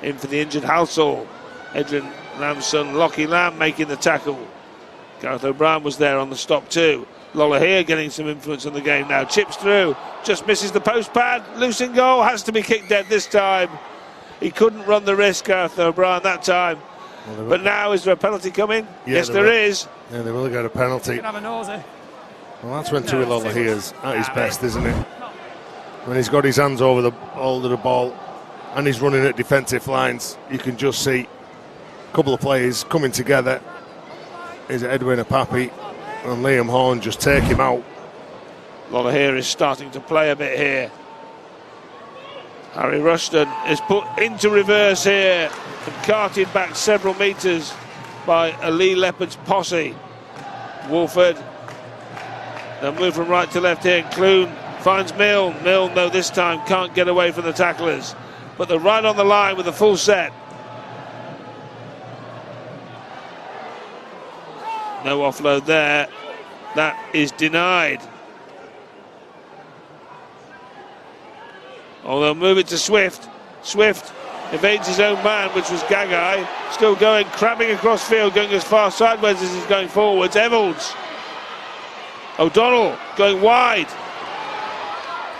[SPEAKER 1] In for the injured Halsall. Adrian Lamb's son, Lockie Lamb, making the tackle. Gareth O'Brien was there on the stop too. Lola here getting some influence on the game now. Chips through, just misses the post pad. Loose in goal, has to be kicked dead this time. He couldn't run the risk, Gareth O'Brien, that time. Well, but now, is there a penalty coming? Yeah, yes, there is.
[SPEAKER 2] Yeah, they will get a penalty.
[SPEAKER 3] Have a nosy.
[SPEAKER 2] Well, that's when Tui Lola here's at his best, isn't it? When he's got his hands over the ball and he's running at defensive lines, you can just see a couple of players coming together, is Edwin Apapi, and Liam Horn just take him out.
[SPEAKER 1] Lollahere is starting to play a bit here. Harry Rushton is put into reverse here and carted back several metres by a Leigh Leopards posse. Wolford, they'll move from right to left here. Clune finds Milne. Milne, though, this time can't get away from the tacklers. But they're right on the line with the full set. No offload there. That is denied. Oh, they'll move it to Swift. Swift evades his own man, which was Gagai. Still going, crabbing across field, going as far sideways as he's going forwards. Evolds. O'Donnell going wide.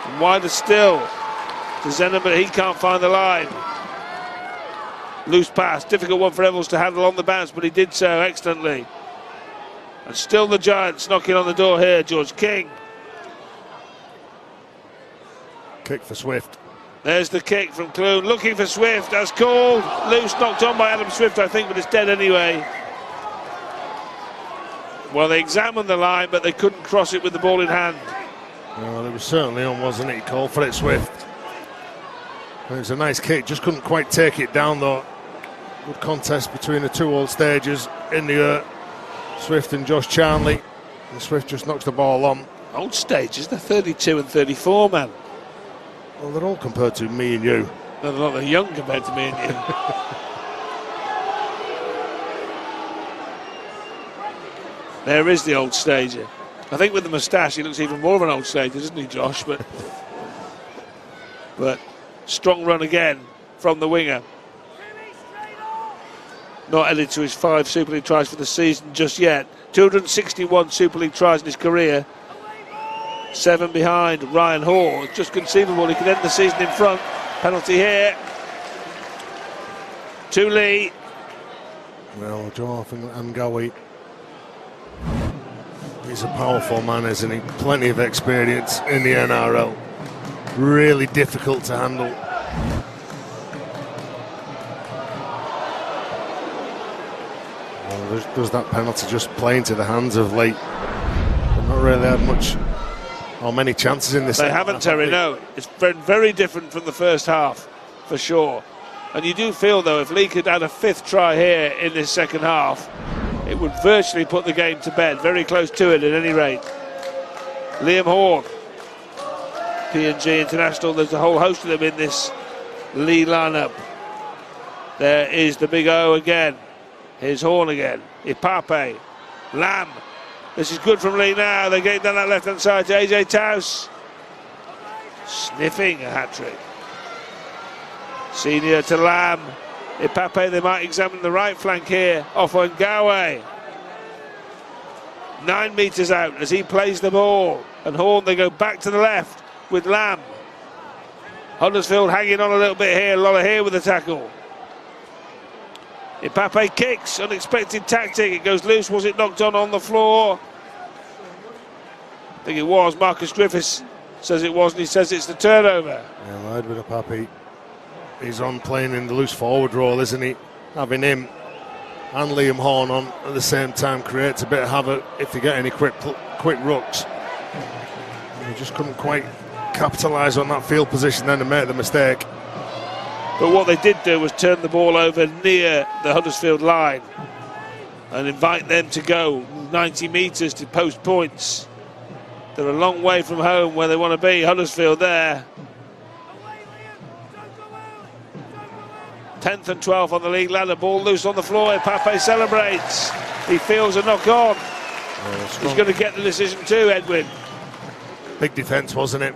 [SPEAKER 1] And wider still to Zenner, but he can't find the line. Loose pass, difficult one for Evolds to handle on the bounce, but he did so excellently. And still the Giants knocking on the door here. George King.
[SPEAKER 2] Kick for Swift.
[SPEAKER 1] There's the kick from Clune, looking for Swift, as called. Loose, knocked on by Adam Swift, I think, but it's dead anyway. Well, they examined the line, but they couldn't cross it with the ball in hand.
[SPEAKER 2] Well, it was certainly on, wasn't it? He called for it, Swift. And it was a nice kick, just couldn't quite take it down, though. Good contest between the two old stagers in the air. Swift and Josh Charnley. And Swift just knocks the ball on.
[SPEAKER 1] Old stagers, they're 32 and 34, man.
[SPEAKER 2] Well, they're all compared to me and you.
[SPEAKER 1] No, they're not. They're young compared to me and you. There is the old stager. I think with the moustache he looks even more of an old stager, doesn't he, Josh? But strong run again from the winger. Not added to his 5 Super League tries for the season just yet. 261 Super League tries in his career. 7 behind Ryan Hall. It's just conceivable he could end the season in front. Penalty here to Leigh.
[SPEAKER 2] Well, Jonathan Ngawi, he's a powerful man, isn't he? Plenty of experience in the NRL. Really difficult to handle. Well, does that penalty just play into the hands of Leigh? They've not really had much or many chances in this.
[SPEAKER 1] They haven't, Terry, no. It's been very different from the first half, for sure. And you do feel, though, if Leigh could add a 5th try here in this second half, it would virtually put the game to bed. Very close to it, at any rate. Liam Horn, PNG International. There's a whole host of them in this Leigh lineup. There is the big O again. Here's Horn again. Ipape. Lamb. This is good from Leigh now. They're getting down that left-hand side to AJ Taus. Sniffing a hat-trick. Senior to Lamb. Ipape, they might examine the right flank here. Off on Ngawe. 9 metres out as he plays the ball. And Horn, they go back to the left with Lamb. Huddersfield hanging on a little bit here. Lollahere with the tackle. Ipape kicks, unexpected tactic. It goes loose. Was it knocked on the floor? I think it was. Marcus Griffiths says it wasn't. He says it's the turnover.
[SPEAKER 2] Yeah, Edwin Apapi, he's on playing in the loose forward role, isn't he? Having him and Liam Horn on at the same time creates a bit of havoc if they get any quick rucks. He just couldn't quite capitalise on that field position then and make the mistake.
[SPEAKER 1] But what they did do was turn the ball over near the Huddersfield line and invite them to go 90 metres to post points. They're a long way from home where they want to be. Huddersfield there. 10th and 12th on the league ladder. Ball loose on the floor. Ipape celebrates. He feels a knock on. He's going to get the decision too, Edwin.
[SPEAKER 2] Big defence, wasn't it,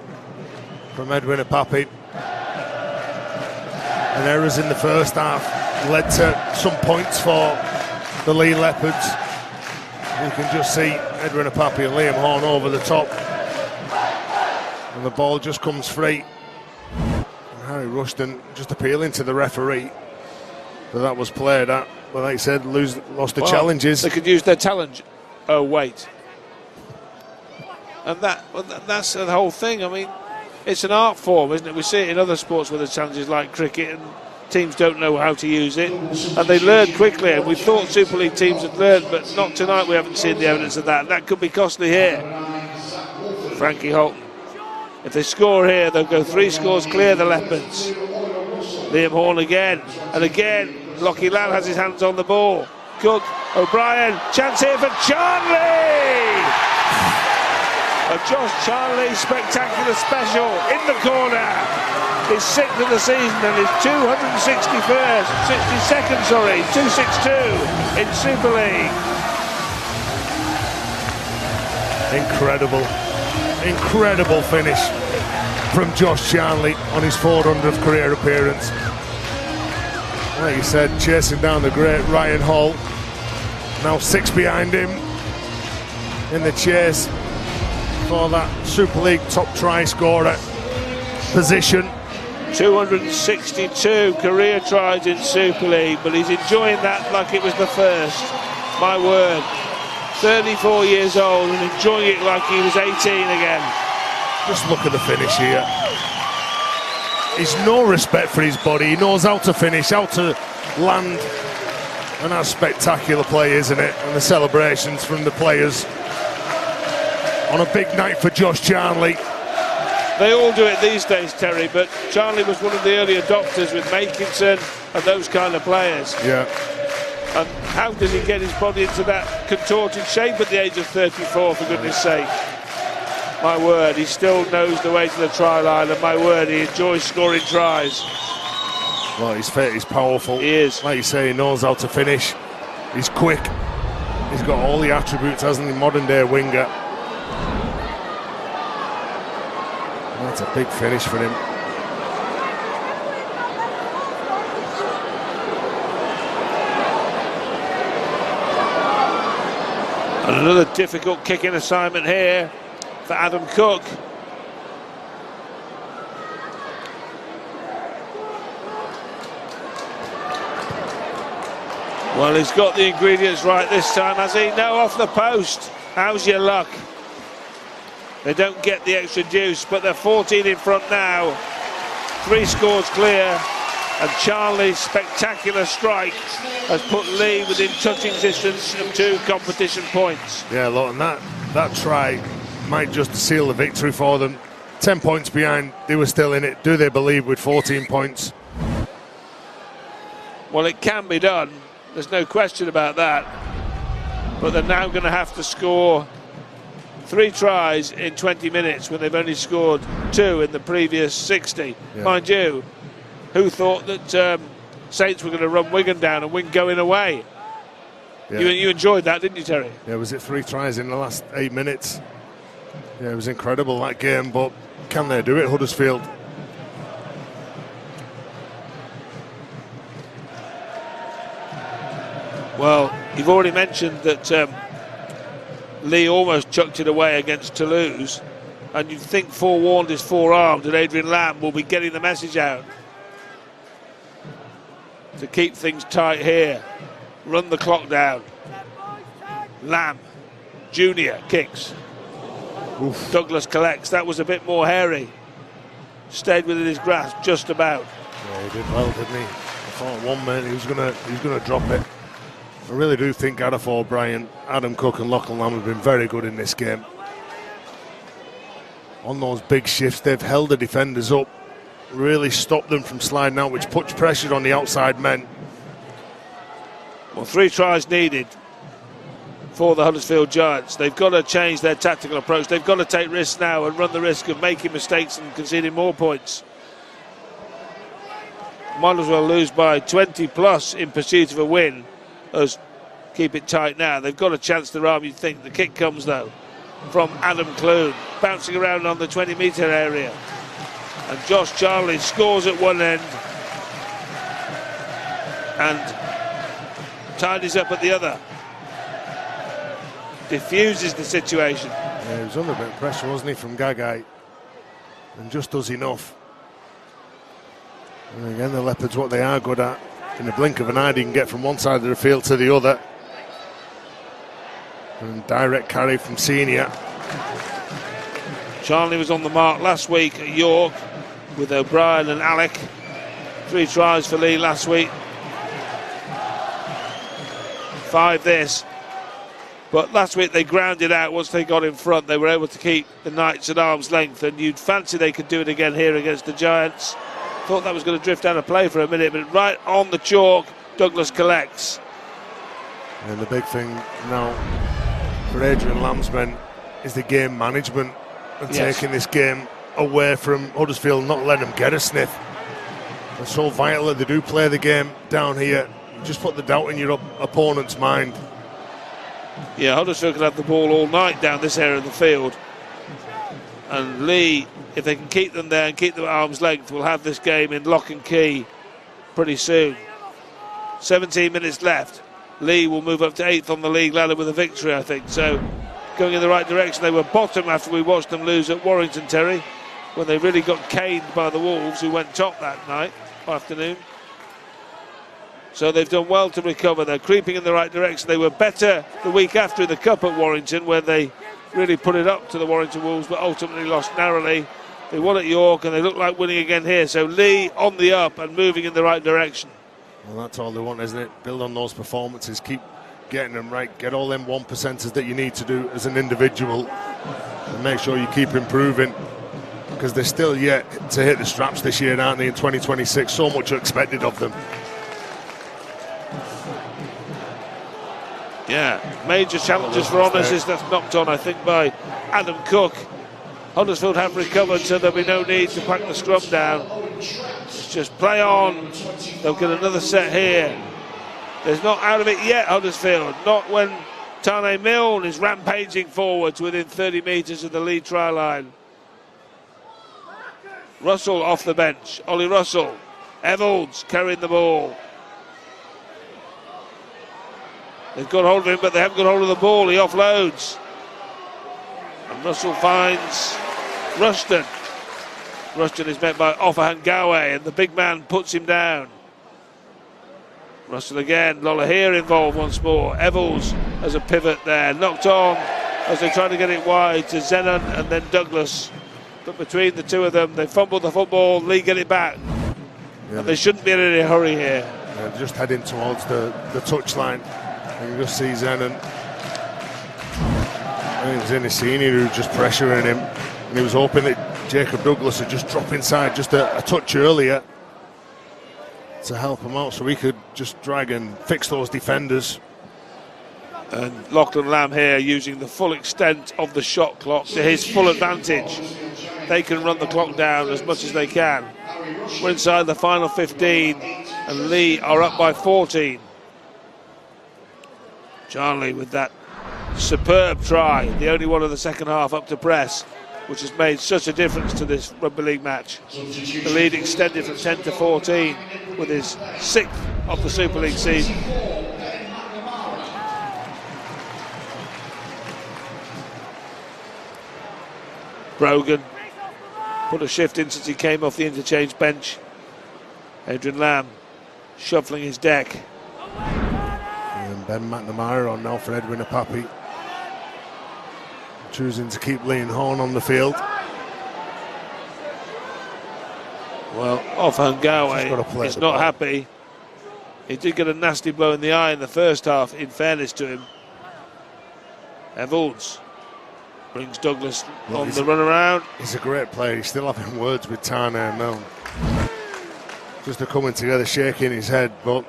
[SPEAKER 2] from Edwin Apapi? And errors in the first half led to some points for the Leigh Leopards. You can just see Edwin Apapi and Liam Horn over the top. And the ball just comes free. And Harry Rushton just appealing to the referee that was played at. But like I said, lost the challenges.
[SPEAKER 1] They could use their challenge. Oh, wait. And that's the whole thing. I mean, it's an art form, isn't it? We see it in other sports where there's challenges like cricket and teams don't know how to use it, and they learn quickly, and we thought Super League teams had learned, but not tonight. We haven't seen the evidence of that. That could be costly here. Frankie Holton. If they score here, they'll go 3 scores clear, the Leopards. Liam Horn again, and again, Lockie Lamb has his hands on the ball. Cook, O'Brien, chance here for Charnley! A Josh Charnley spectacular special in the corner. His 6th of the season and his 262nd, 262 in Super League.
[SPEAKER 2] Incredible finish from Josh Charnley on his 400th career appearance. Like you said, chasing down the great Ryan Hall. Now 6 behind him in the chase for that Super League top try scorer position.
[SPEAKER 1] 262 career tries in Super League, but he's enjoying that like it was the first. My word. 34 years old and enjoying it like he was 18 again.
[SPEAKER 2] Just look at the finish here. He's no respect for his body. He knows how to finish, how to land. And that's spectacular play, isn't it? And the celebrations from the players on a big night for Josh Charnley.
[SPEAKER 1] They all do it these days, Terry, but Charnley was one of the early adopters with Makinson and those kind of players.
[SPEAKER 2] Yeah.
[SPEAKER 1] And how does he get his body into that contorted shape at the age of 34, for goodness sake? My word, he still knows the way to the try line, and my word, he enjoys scoring tries.
[SPEAKER 2] Well, he's fit, he's powerful.
[SPEAKER 1] He is.
[SPEAKER 2] Like you say, he knows how to finish. He's quick. He's got all the attributes, hasn't he, modern day winger. That's a big finish for him.
[SPEAKER 1] And another difficult kicking assignment here for Adam Cook. Well, he's got the ingredients right this time, has he? No, off the post. How's your luck? They don't get the extra juice, but they're 14 in front now. 3 scores clear, and Charnley's spectacular strike has put Leigh within touching distance of 2 competition points.
[SPEAKER 2] Yeah, look, and that try might just seal the victory for them. 10 points behind, they were still in it. Do they believe with 14 points?
[SPEAKER 1] Well, it can be done. There's no question about that. But they're now going to have to score 3 tries in 20 minutes when they've only scored 2 in the previous 60. Yeah. Mind you, who thought that Saints were going to run Wigan down and win going away? Yeah. You enjoyed that, didn't you, Terry?
[SPEAKER 2] Yeah, was it 3 tries in the last 8 minutes? Yeah, it was incredible, that game, but can they do it, Huddersfield?
[SPEAKER 1] Well, you've already mentioned that Leigh almost chucked it away against Toulouse, and you'd think forewarned is forearmed, and Adrian Lamb will be getting the message out to keep things tight here, run the clock down. Lamb, Junior kicks. Oof. Douglas collects. That was a bit more hairy. Stayed within his grasp just about.
[SPEAKER 2] Yeah, he did well, didn't he? I thought 1 minute he was gonna drop it. I really do think Gareth O'Brien, Adam Cook and Lachlan Lamb have been very good in this game. On those big shifts, they've held the defenders up, really stopped them from sliding out, which puts pressure on the outside men.
[SPEAKER 1] Well, 3 tries needed for the Huddersfield Giants. They've got to change their tactical approach. They've got to take risks now and run the risk of making mistakes and conceding more points. Might as well lose by 20 plus in pursuit of a win as keep it tight now. They've got a chance to run, you'd think. The kick comes, though, from Adam Clune, bouncing around on the 20-metre area. And Josh Charnley scores at one end and tidies up at the other. Diffuses the situation.
[SPEAKER 2] Yeah, he was under a bit of pressure, wasn't he, from Gagai, and just does enough. And again, the Leopards, what they are good at, in the blink of an eye, they can get from one side of the field to the other. And direct carry from Senior.
[SPEAKER 1] Charnley was on the mark last week at York with O'Brien and Alec. 3 tries for Leigh last week. 5 this. But last week they grounded out once they got in front. They were able to keep the Knights at arm's length, and you'd fancy they could do it again here against the Giants. Thought that was going to drift out of play for a minute, but right on the chalk, Douglas collects.
[SPEAKER 2] And the big thing now for Adrian Lamb's men is the game management and taking this game away from Huddersfield, not letting them get a sniff. It's so vital that they do play the game down here. Just put the doubt in your opponent's mind.
[SPEAKER 1] Yeah, Huddersfield can have the ball all night down this area of the field. And Leigh, if they can keep them there and keep them at arm's length, will have this game in lock and key pretty soon. 17 minutes left. Leigh will move up to 8th on the league ladder with a victory, I think. So, going in the right direction. They were bottom after we watched them lose at Warrington, Terry, when they really got caned by the Wolves, who went top that afternoon. So they've done well to recover. They're creeping in the right direction. They were better the week after in the Cup at Warrington, where they really put it up to the Warrington Wolves, but ultimately lost narrowly. They won at York, and they look like winning again here. So Leigh on the up and moving in the right direction.
[SPEAKER 2] Well, that's all they want, isn't it? Build on those performances, keep getting them right, get all them 1%ers that you need to do as an individual, and make sure you keep improving, because they're still yet to hit the straps this year, aren't they, in 2026? So much expected of them.
[SPEAKER 1] Yeah, major challenges for Honours. That's knocked on, I think, by Adam Cook. Huddersfield have recovered, so there'll be no need to pack the scrum down. It's just play on. They'll get another set here. There's not out of it yet, Huddersfield. Not when Tane Milne is rampaging forwards within 30 metres of the Leigh try line. Russell off the bench. Ollie Russell. Evolds carrying the ball. They've got hold of him, but they haven't got hold of the ball. He offloads. And Russell finds Rushton. Rushton is met by Ofahangawe, and the big man puts him down. Russell again. Lollahir involved once more. Evels as a pivot there. Knocked on as they try to get it wide to Zenon and then Douglas. But between the two of them, they fumbled the football. Leigh get it back. Yeah, and they shouldn't be in any hurry here.
[SPEAKER 2] Yeah, just heading towards the touchline. You can just see Zenon. I think it was Inisini who was just pressuring him. And he was hoping that Jacob Douglas would just drop inside just a touch earlier to help him out, so he could just drag and fix those defenders.
[SPEAKER 1] And Lachlan Lamb here using the full extent of the shot clock to his full advantage. They can run the clock down as much as they can. We're inside the final 15 and Leigh are up by 14. Charlie with that superb try, the only one of the second half up to press, which has made such a difference to this rugby league match. The lead extended from 10 to 14 with his 6th of the Super League season. Brogan put a shift in since he came off the interchange bench. Adrian Lamb shuffling his deck.
[SPEAKER 2] And Ben McNamara on now for Edwin Apapi, choosing to keep Liam Horn on the field.
[SPEAKER 1] Well, Ofahangawe is not happy. He did get a nasty blow in the eye in the first half, in fairness to him. Evolds brings Douglas on the run around.
[SPEAKER 2] He's a great player. He's still having words with Tane and Milne. Just a coming together, shaking his head, but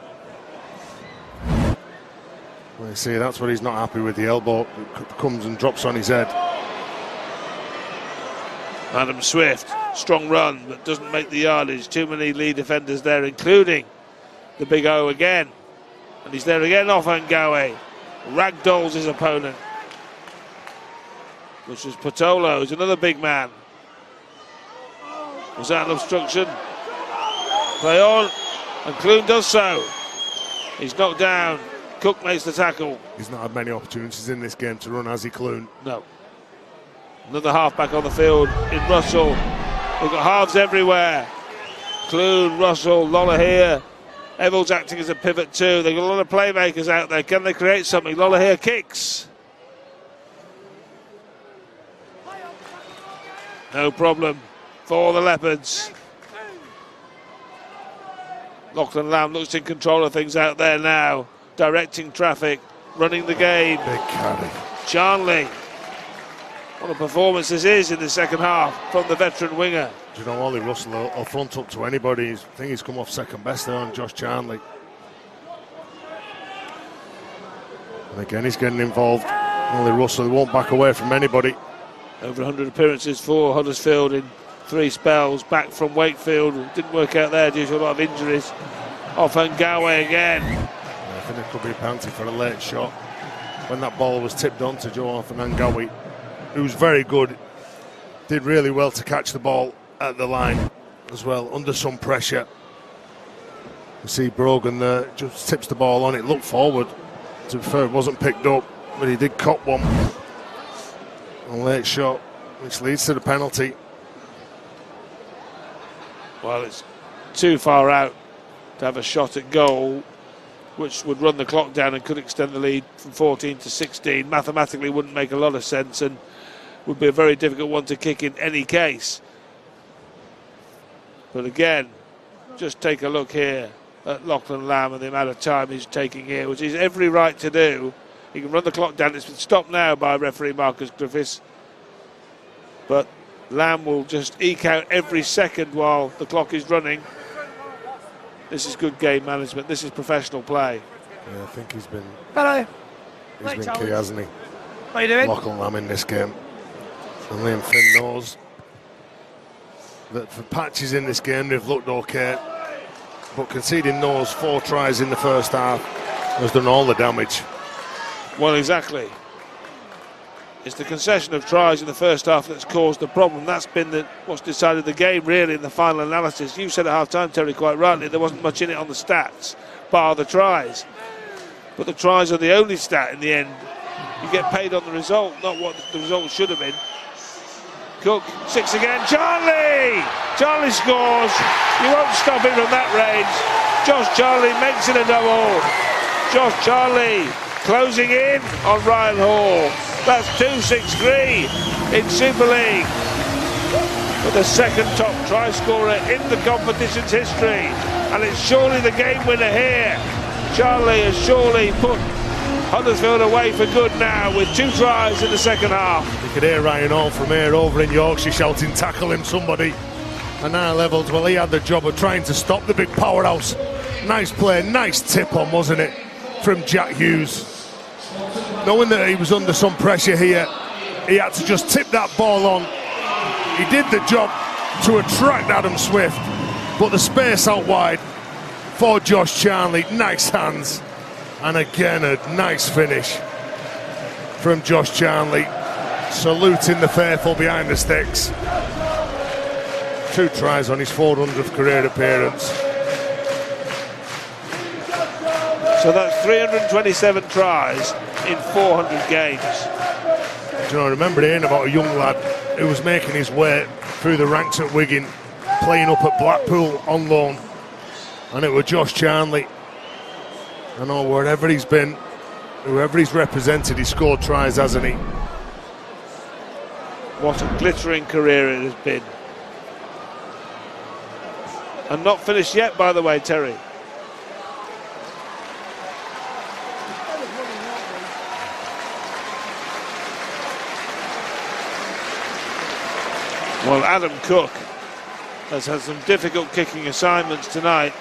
[SPEAKER 2] well, you see, that's what he's not happy with. The elbow comes and drops on his head.
[SPEAKER 1] Adam Swift, strong run, but doesn't make the yardage. Too many Leigh defenders there, including the big O again. And he's there again, Ofahangawe. Ragdolls his opponent, which is Patolo, who's another big man. Was that an obstruction? Play on, and Clune does so. He's knocked down. Cook makes the tackle.
[SPEAKER 2] He's not had many opportunities in this game to run, has he, Clune?
[SPEAKER 1] No. Another halfback on the field in Russell. They've got halves everywhere. Clune, Russell, Lollahir. Evolds acting as a pivot too. They've got a lot of playmakers out there. Can they create something? Lollahir kicks. No problem for the Leopards. Lachlan Lamb looks in control of things out there now, directing traffic, running the game.
[SPEAKER 2] Big carry.
[SPEAKER 1] Charnley. What a performance this is in the second half from the veteran winger.
[SPEAKER 2] Do you know, Ollie Russell will front up to anybody. I think he's come off second best there on Josh Charnley. And again, he's getting involved. Ollie Russell won't back away from anybody.
[SPEAKER 1] Over 100 appearances for Huddersfield in 3 spells, back from Wakefield. Didn't work out there due to a lot of injuries. Off Ngawe again.
[SPEAKER 2] I think it could be a penalty for a late shot when that ball was tipped on to Joe Ngawe, who's very good. Did really well to catch the ball at the line as well, under some pressure. You see Brogan there, just tips the ball on it, looked forward. To be fair, it wasn't picked up, but he did cop one. A late shot, which leads to the penalty.
[SPEAKER 1] Well, it's too far out to have a shot at goal, which would run the clock down and could extend the lead from 14 to 16. Mathematically wouldn't make a lot of sense and would be a very difficult one to kick in any case. But again, just take a look here at Lachlan Lamb and the amount of time he's taking here, which is every right to do. He can run the clock down. It's been stopped now by referee Marcus Griffiths. But Lamb will just eke out every second while the clock is running. This is good game management. This is professional play.
[SPEAKER 2] Yeah, I think he's been key, hasn't he?
[SPEAKER 3] What are you doing?
[SPEAKER 2] Lachlan Lamb in this game. And Liam Finn knows that for patches in this game they've looked okay, but conceding those 4 tries in the first half has done all the damage.
[SPEAKER 1] Well, exactly. It's the concession of tries in the first half that's caused the problem. That's been what's decided the game, really, in the final analysis. You said at half-time, Terry, quite rightly, there wasn't much in it on the stats, bar the tries. But the tries are the only stat in the end. You get paid on the result, not what the result should have been. Cook, 6 again, Charnley! Charnley scores. You won't stop him from that range. Josh Charnley makes it a double. Josh Charnley closing in on Ryan Hall. That's 2-6-3 in Super League. But the second top try scorer in the competition's history. And it's surely the game winner here. Charnley has surely put Huddersfield away for good now with 2 tries in the second half.
[SPEAKER 2] You could hear Ryan Hall from here over in Yorkshire shouting, tackle him somebody. And now levels, well, he had the job of trying to stop the big powerhouse. Nice play, nice tip on, wasn't it, from Jack Hughes. Knowing that he was under some pressure here, he had to just tip that ball on. He did the job to attract Adam Swift, but the space out wide for Josh Charnley, nice hands. And again, a nice finish from Josh Charnley, saluting the faithful behind the sticks. 2 tries on his 400th career appearance.
[SPEAKER 1] So that's 327 tries in 400 games.
[SPEAKER 2] Do you know, I remember hearing about a young lad who was making his way through the ranks at Wigan, playing up at Blackpool on loan, and it was Josh Charnley. I know wherever he's been, whoever he's represented, he scored tries, hasn't he?
[SPEAKER 1] What a glittering career it has been. And not finished yet, by the way, Terry. Well, Adam Cook has had some difficult kicking assignments tonight.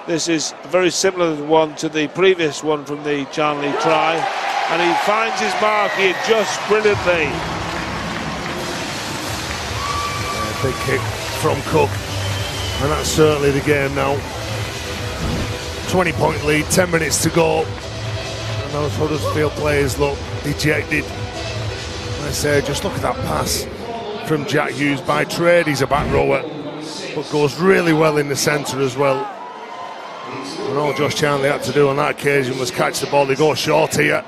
[SPEAKER 1] This is very similar one to the previous one from the Charnley try, and he finds his mark. He adjusts brilliantly.
[SPEAKER 2] Big kick from Cook, and that's certainly the game now. 20-point lead, 10 minutes to go, and those Huddersfield players look dejected. I say, just look at that pass from Jack Hughes. By trade, he's a back rower, but goes really well in the centre as well. And all Josh Charnley had to do on that occasion was catch the ball. They go short here.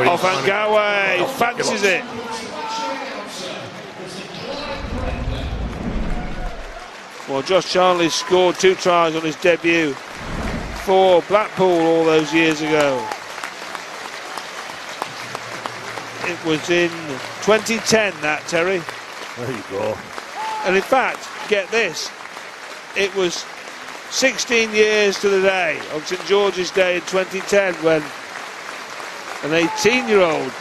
[SPEAKER 1] Off Ngawe, fancies it. Well, Josh Charnley scored 2 tries on his debut for Blackpool all those years ago. It was in 2010, that, Terry.
[SPEAKER 2] There you go.
[SPEAKER 1] And in fact, get this, it was 16 years to the day on St George's Day in 2010 when an 18-year-old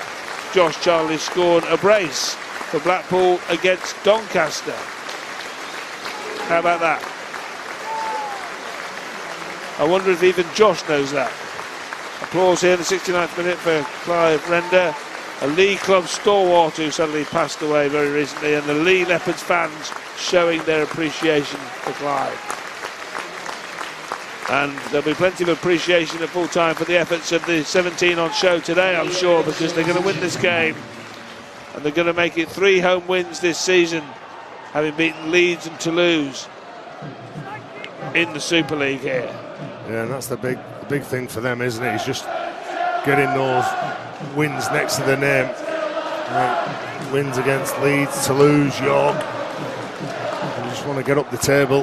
[SPEAKER 1] Josh Charlie scored a brace for Blackpool against Doncaster. How about that? I wonder if even Josh knows that. Applause here in the 69th minute for Clive Render, a Leigh club stalwart who suddenly passed away very recently, and the Leigh Leopards fans showing their appreciation for Clive. And there'll be plenty of appreciation at full time for the efforts of the 17 on show today, I'm sure, because they're going to win this game and they're going to make it 3 home wins this season, having beaten Leeds and Toulouse in the Super League here.
[SPEAKER 2] Yeah, and that's the big thing for them, isn't it? It's just getting those wins next to their name. Wins against Leeds, Toulouse, York. They just want to get up the table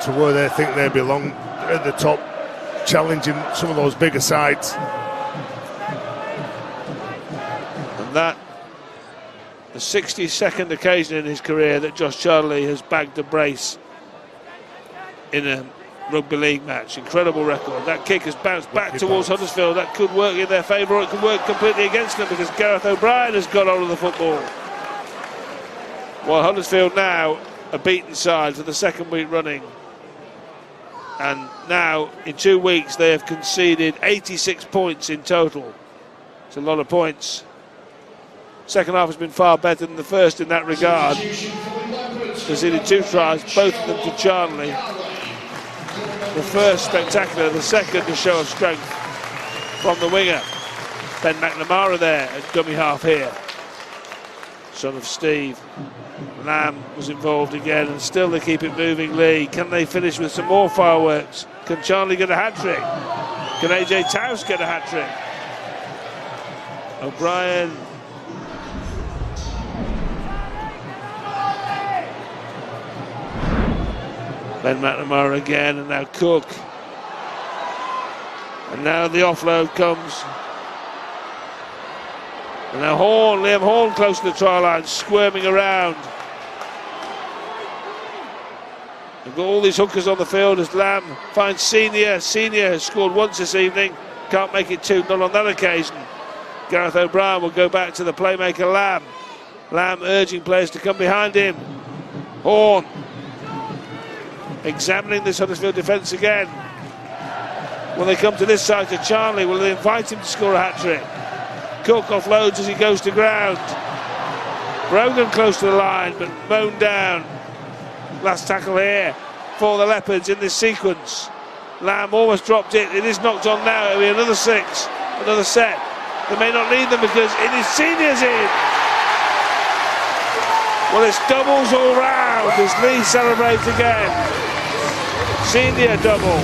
[SPEAKER 2] to where they think they belong, at the top, challenging some of those bigger sides.
[SPEAKER 1] And that, the 62nd occasion in his career that Josh Charlie has bagged a brace in a rugby league match. Incredible record. That kick has bounced back towards Huddersfield. That could work in their favour, or it could work completely against them, because Gareth O'Brien has got hold of the football. While Huddersfield now a beaten side for the second week running, and now in 2 weeks they have conceded 86 points in total. It's a lot of points. Second half has been far better than the first in that regard. Conceded 2 tries, both of them to Charlie. The first spectacular, the second a show of strength from the winger. Ben McNamara there at dummy half here. Son of Steve. Lamb was involved again, and still they keep it moving. Leigh, can they finish with some more fireworks? Can Charlie get a hat-trick? Can AJ Taus get a hat-trick? O'Brien. Ben McNamara again, and now Cook. And now the offload comes. And now Horn, Liam Horn close to the try line, squirming around. We've got all these hookers on the field as Lamb finds Senior. Senior has scored once this evening, can't make it 2, not on that occasion. Gareth O'Brien will go back to the playmaker Lamb. Lamb urging players to come behind him. Horn examining this Huddersfield defence again. Will they come to this side to Charlie? Will they invite him to score a hat-trick? Cook offloads as he goes to ground. Brogan close to the line, but mown down. Last tackle here for the Leopards in this sequence. Lamb almost dropped it. It is knocked on now. It'll be another 6, another set. They may not need them because it is Senior's in. Well, it's doubles all round as Leigh celebrates again. Senior double,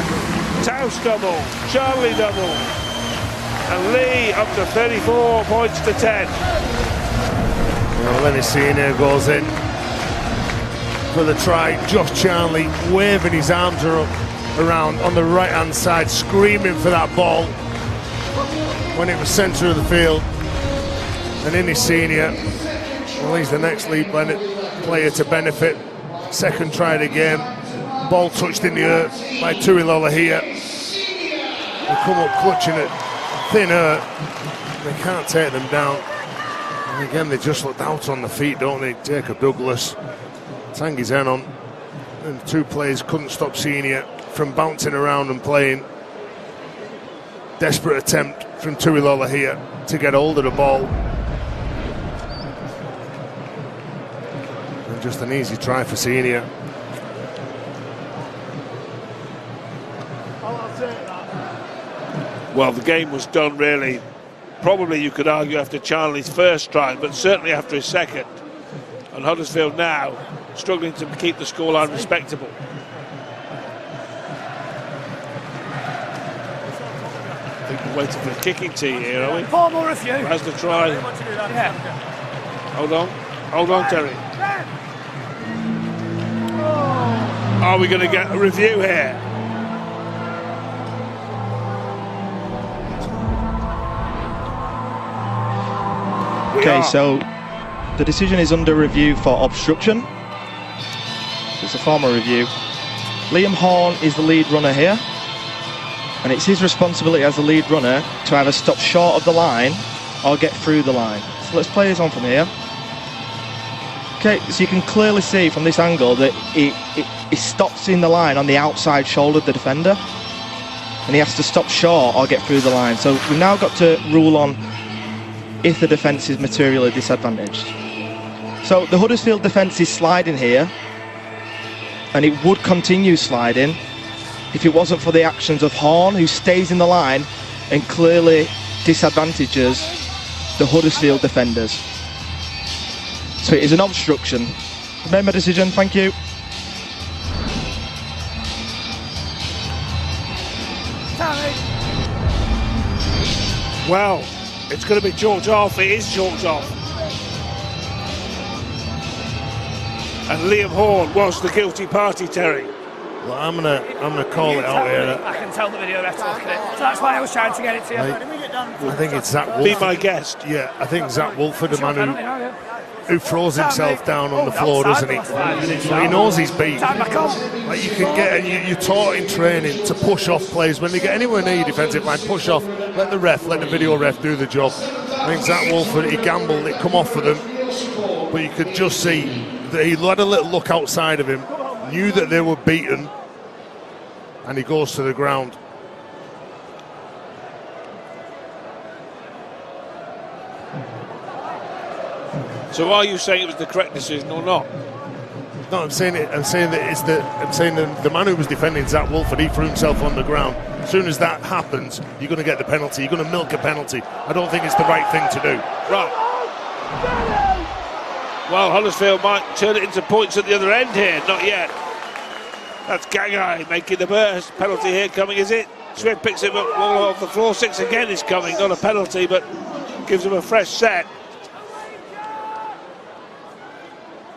[SPEAKER 1] Taus double, Charlie double, and Leigh up to 34 points to 10.
[SPEAKER 2] Well, Lenny Senior goes in for the try. Josh Charlie waving his arms around on the right hand side, screaming for that ball when it was centre of the field. And in his Senior, well, he's the next Leigh player to benefit. Second try of the game, ball touched in the earth by Tuilola here. They come up clutching at thin earth. They can't take them down. And again, they just looked out on the feet, don't they? Jacob Douglas, Tanguy Zenon, and 2 players couldn't stop Senior from bouncing around and playing. Desperate attempt from Tuilola here to get hold of the ball. And just an easy try for Senior.
[SPEAKER 1] Well, the game was done really, probably you could argue after Charlie's first try, but certainly after his second. And Huddersfield now struggling to keep the scoreline respectable. I think we're waiting for a kicking tee here, are we?
[SPEAKER 3] 4 more of you.
[SPEAKER 1] Has the try.
[SPEAKER 3] Yeah.
[SPEAKER 1] Hold on, Terry. Are we going to get a review here?
[SPEAKER 4] Okay, so the decision is under review for obstruction. It's a formal review. Liam Horn is the lead runner here, and it's his responsibility as the lead runner to either stop short of the line or get through the line. So let's play this on from here. Okay, so you can clearly see from this angle that he stops in the line on the outside shoulder of the defender, and he has to stop short or get through the line. So we've now got to rule on if the defence is materially disadvantaged. So the Huddersfield defence is sliding here, and it would continue sliding if it wasn't for the actions of Horn, who stays in the line and clearly disadvantages the Huddersfield defenders. So it is an obstruction. I've made my decision, thank you.
[SPEAKER 1] Well, it's going to be chalked off. It is chalked off. And Liam Horn was the guilty party, Terry.
[SPEAKER 2] Well, I'm gonna call it out here.
[SPEAKER 3] I can tell the video ref to look at it. So that's why I was trying to get it to you.
[SPEAKER 2] I think it's Zach Wolford.
[SPEAKER 1] Be my guest.
[SPEAKER 2] Yeah, I think Zach Wolford, the man who throws himself down on the floor, doesn't he? He knows he's beat. Like you can get, and you're taught in training to push off players when they get anywhere near your defensive line. Push off, let the video ref do the job. I think Zach Wolford, he gambled, it come off for them, but you could just see that he had a little look outside of him, knew that they were beaten, and he goes to the ground.
[SPEAKER 1] So are you saying it was the correct decision or not?
[SPEAKER 2] No, I'm saying that it's the man who was defending Zach Wolford, he threw himself on the ground. As soon as that happens, you're going to get the penalty. You're going to milk a penalty. I don't think it's the right thing to do.
[SPEAKER 1] Right. Well, Huddersfield might turn it into points at the other end here. Not yet. That's Gagai making the burst. Penalty here coming, is it? Swift picks him up all off the floor. 6 again is coming. Not a penalty, but gives him a fresh set.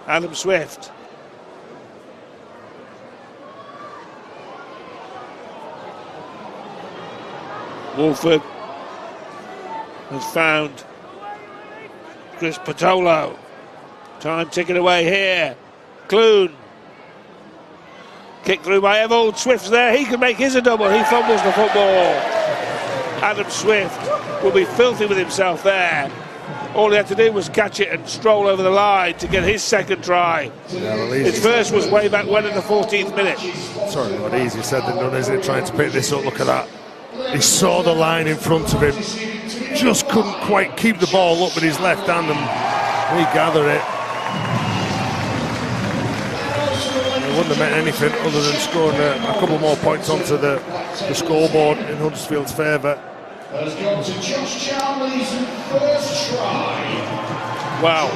[SPEAKER 1] Adam Swift. Wolford has found Chris Patolo. Time ticking away here. Clune. Kick through by Evold. Swift's there. He can make his a double. He fumbles the football. Adam Swift will be filthy with himself there. All he had to do was catch it and stroll over the line to get his second try.
[SPEAKER 2] Yeah,
[SPEAKER 1] his first was way back when in the 14th minute.
[SPEAKER 2] Sorry, a lot easier said than done, isn't it? Trying to pick this up. Look at that. He saw the line in front of him. Just couldn't quite keep the ball up with his left hand and regather it. It wouldn't have meant anything other than scoring a couple more points onto the scoreboard in Huddersfield's favour.
[SPEAKER 9] Has gone to Josh Charlie's first try.
[SPEAKER 1] Wow,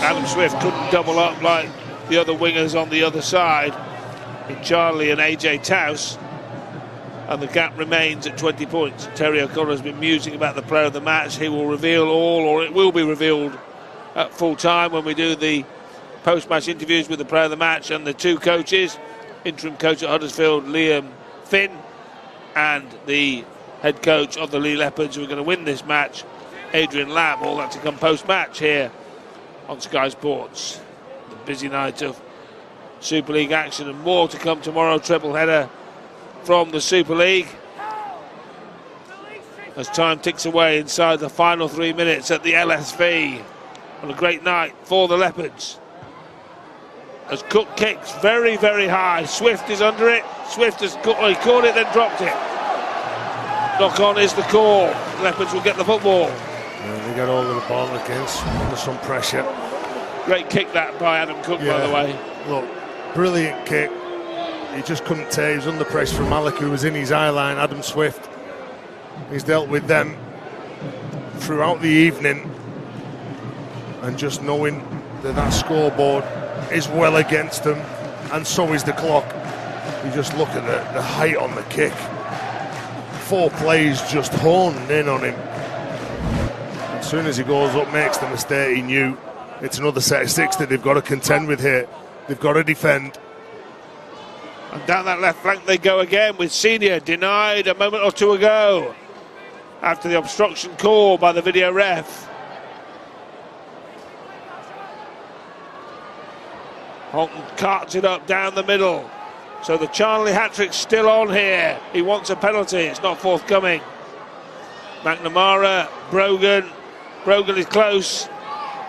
[SPEAKER 1] Adam Swift couldn't double up like the other wingers on the other side in Charlie and AJ Taus, and the gap remains at 20 points. Terry O'Connor has been musing about the player of the match. He will reveal all, or it will be revealed at full time when we do the post-match interviews with the player of the match and the two coaches, interim coach at Huddersfield, Liam Finn, and the head coach of the Leigh Leopards, who are going to win this match, Adrian Lamb. All that to come post-match here on Sky Sports. The busy night of Super League action and more to come tomorrow. Triple header from the Super League as time ticks away inside the final 3 minutes at the LSV. On a great night for the Leopards. As Cook kicks very, very high. Swift is under it. Swift has caught it, then dropped it. Knock on is the call. Leopards will get the football.
[SPEAKER 2] Yeah, they get all of the ball against under some pressure.
[SPEAKER 1] Great kick that by Adam Cook, by the way.
[SPEAKER 2] Look, brilliant kick. He just couldn't take. He was under pressure from Malik, who was in his eye line. Adam Swift. He's dealt with them throughout the evening, and just knowing that scoreboard is well against them, and so is the clock. You just look at the height on the kick. 4 plays just honed in on him. As soon as he goes up, makes the mistake, he knew it's another set of 6 that they've got to contend with here. They've got to defend.
[SPEAKER 1] And down that left flank they go again with Senior denied a moment or two ago after the obstruction call by the video ref. Holton carts it up down the middle. So the Charnley hat-trick's still on here. He wants a penalty. It's not forthcoming. McNamara, Brogan. Brogan is close,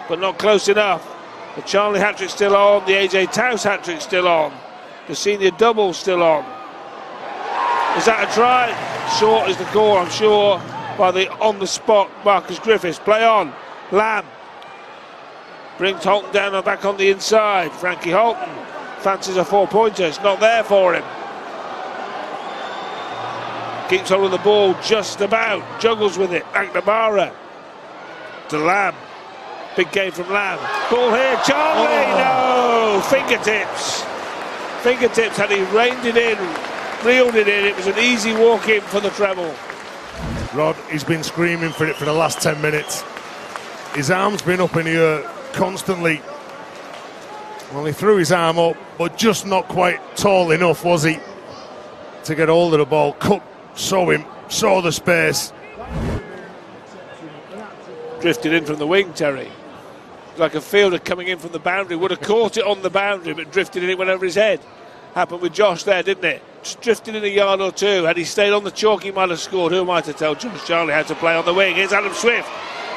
[SPEAKER 1] but not close enough. The Charnley hat-trick's still on. The AJ Towse hat-trick's still on. The senior double still on. Is that a try? Short is the call, I'm sure, by the on-the-spot Marcus Griffiths. Play on. Lamb brings Holton down and back on the inside. Frankie Holton fancies a 4-pointer. It's not there for him. Keeps hold of the ball just about. Juggles with it. McNamara to Lamb. Big game from Lamb. Ball here. Charnley. No. Fingertips. Fingertips. Had he reined it in, reeled it in, it was an easy walk in for the treble.
[SPEAKER 2] Rod, he's been screaming for it for the last 10 minutes. His arm's been up in the air constantly. Well, he threw his arm up, but just not quite tall enough, was he, to get hold of the ball. Cook saw him, saw the space.
[SPEAKER 1] Drifted in from the wing, Terry. Like a fielder coming in from the boundary. Would have caught it on the boundary, but drifted in, it went over his head. Happened with Josh there, didn't it? Just drifted in a yard or two. Had he stayed on the chalk, he might have scored. Who am I to tell Josh Charnley how to play on the wing? Here's Adam Swift.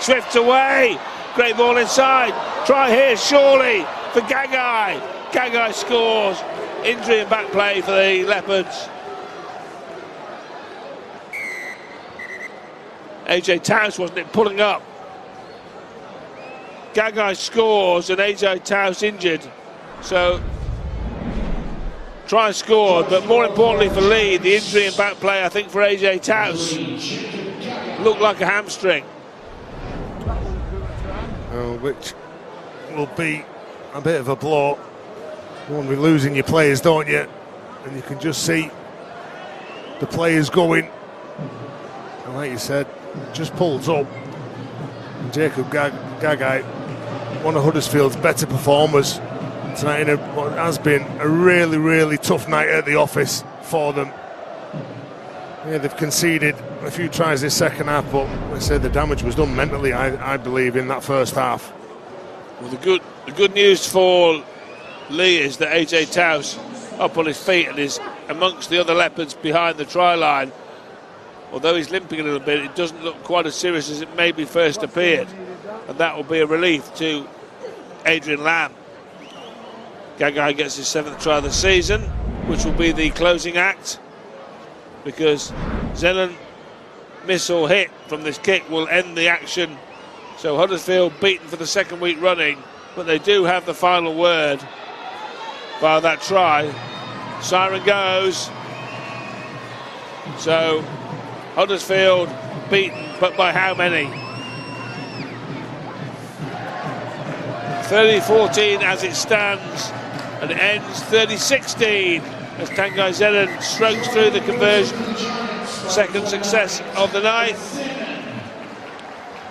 [SPEAKER 1] Swift's away. Great ball inside. Try here, surely, for Gagai. Gagai scores. Injury and back play for the Leopards. AJ Towse, wasn't it, pulling up? Gagai scores and AJ Towse injured. So, try scored, but more importantly for Leigh, the injury and back play, I think, for AJ Towse. Looked like a hamstring.
[SPEAKER 2] Which will be a bit of a blow. You want to be losing your players, don't you? And you can just see the players going. And like you said, just pulls up. And Jacob Gagai, one of Huddersfield's better performers tonight in what has been a really, really tough night at the office for them. Yeah, they've conceded a few tries this second half, but I said the damage was done mentally, I believe, in that first half.
[SPEAKER 1] Well, the good news for Leigh is that AJ Towse up on his feet and is amongst the other Leopards behind the try line. Although he's limping a little bit, it doesn't look quite as serious as it maybe first appeared, and that will be a relief to Adrian Lamb. Gagai gets his 7th try of the season, which will be the closing act, because Zenon miss or hit from this kick will end the action. So Huddersfield beaten for the second week running, but they do have the final word by that try. Siren goes. So Huddersfield beaten, but by how many? 30-14 as it stands, and it ends 30-16 as Tanguy Zenon strokes through the conversion. Second success of the night.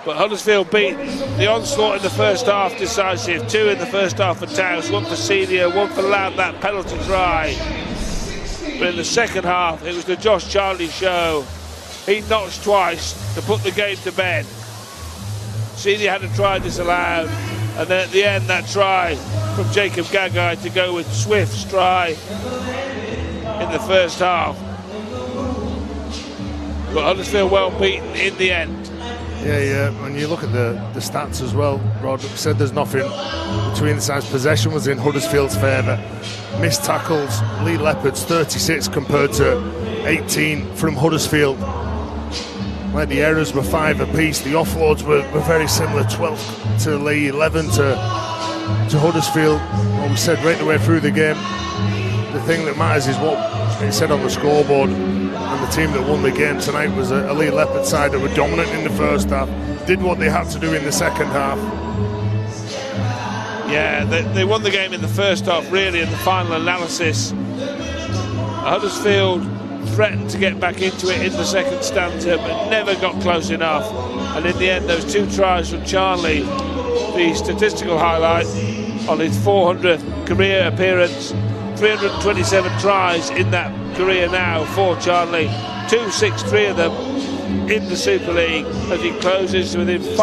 [SPEAKER 1] But Huddersfield beat the onslaught in the first half, decisive. 2 in the first half for Towse, 1 for Senior, 1 for Lamb, that penalty try. But in the second half, it was the Josh Charnley show. He notched twice to put the game to bed. Senior had a try disallowed, and then at the end, that try from Jacob Gagai to go with Swift's try in the first half. But Huddersfield well beaten in the end.
[SPEAKER 2] Yeah, and you look at the stats as well, Rod. Said there's nothing between the sides. Possession was in Huddersfield's favour. Missed tackles, Leigh Leopards 36 compared to 18 from Huddersfield. Where the errors were 5 apiece, the offloads were very similar, 12 to Leigh, 11 to Huddersfield. What we said right the way through the game, the thing that matters is what it said on the scoreboard, and the team that won the game tonight was a Leigh Leopard side that were dominant in the first half, did what they had to do in the second half.
[SPEAKER 1] Yeah, they won the game in the first half, really, in the final analysis. Huddersfield threatened to get back into it in the second stanza, but never got close enough. And in the end, those 2 tries from Charnley, the statistical highlight on his 400th career appearance, 327 tries in that career now for Charnley, 263 of them in the Super League, as he closes within 5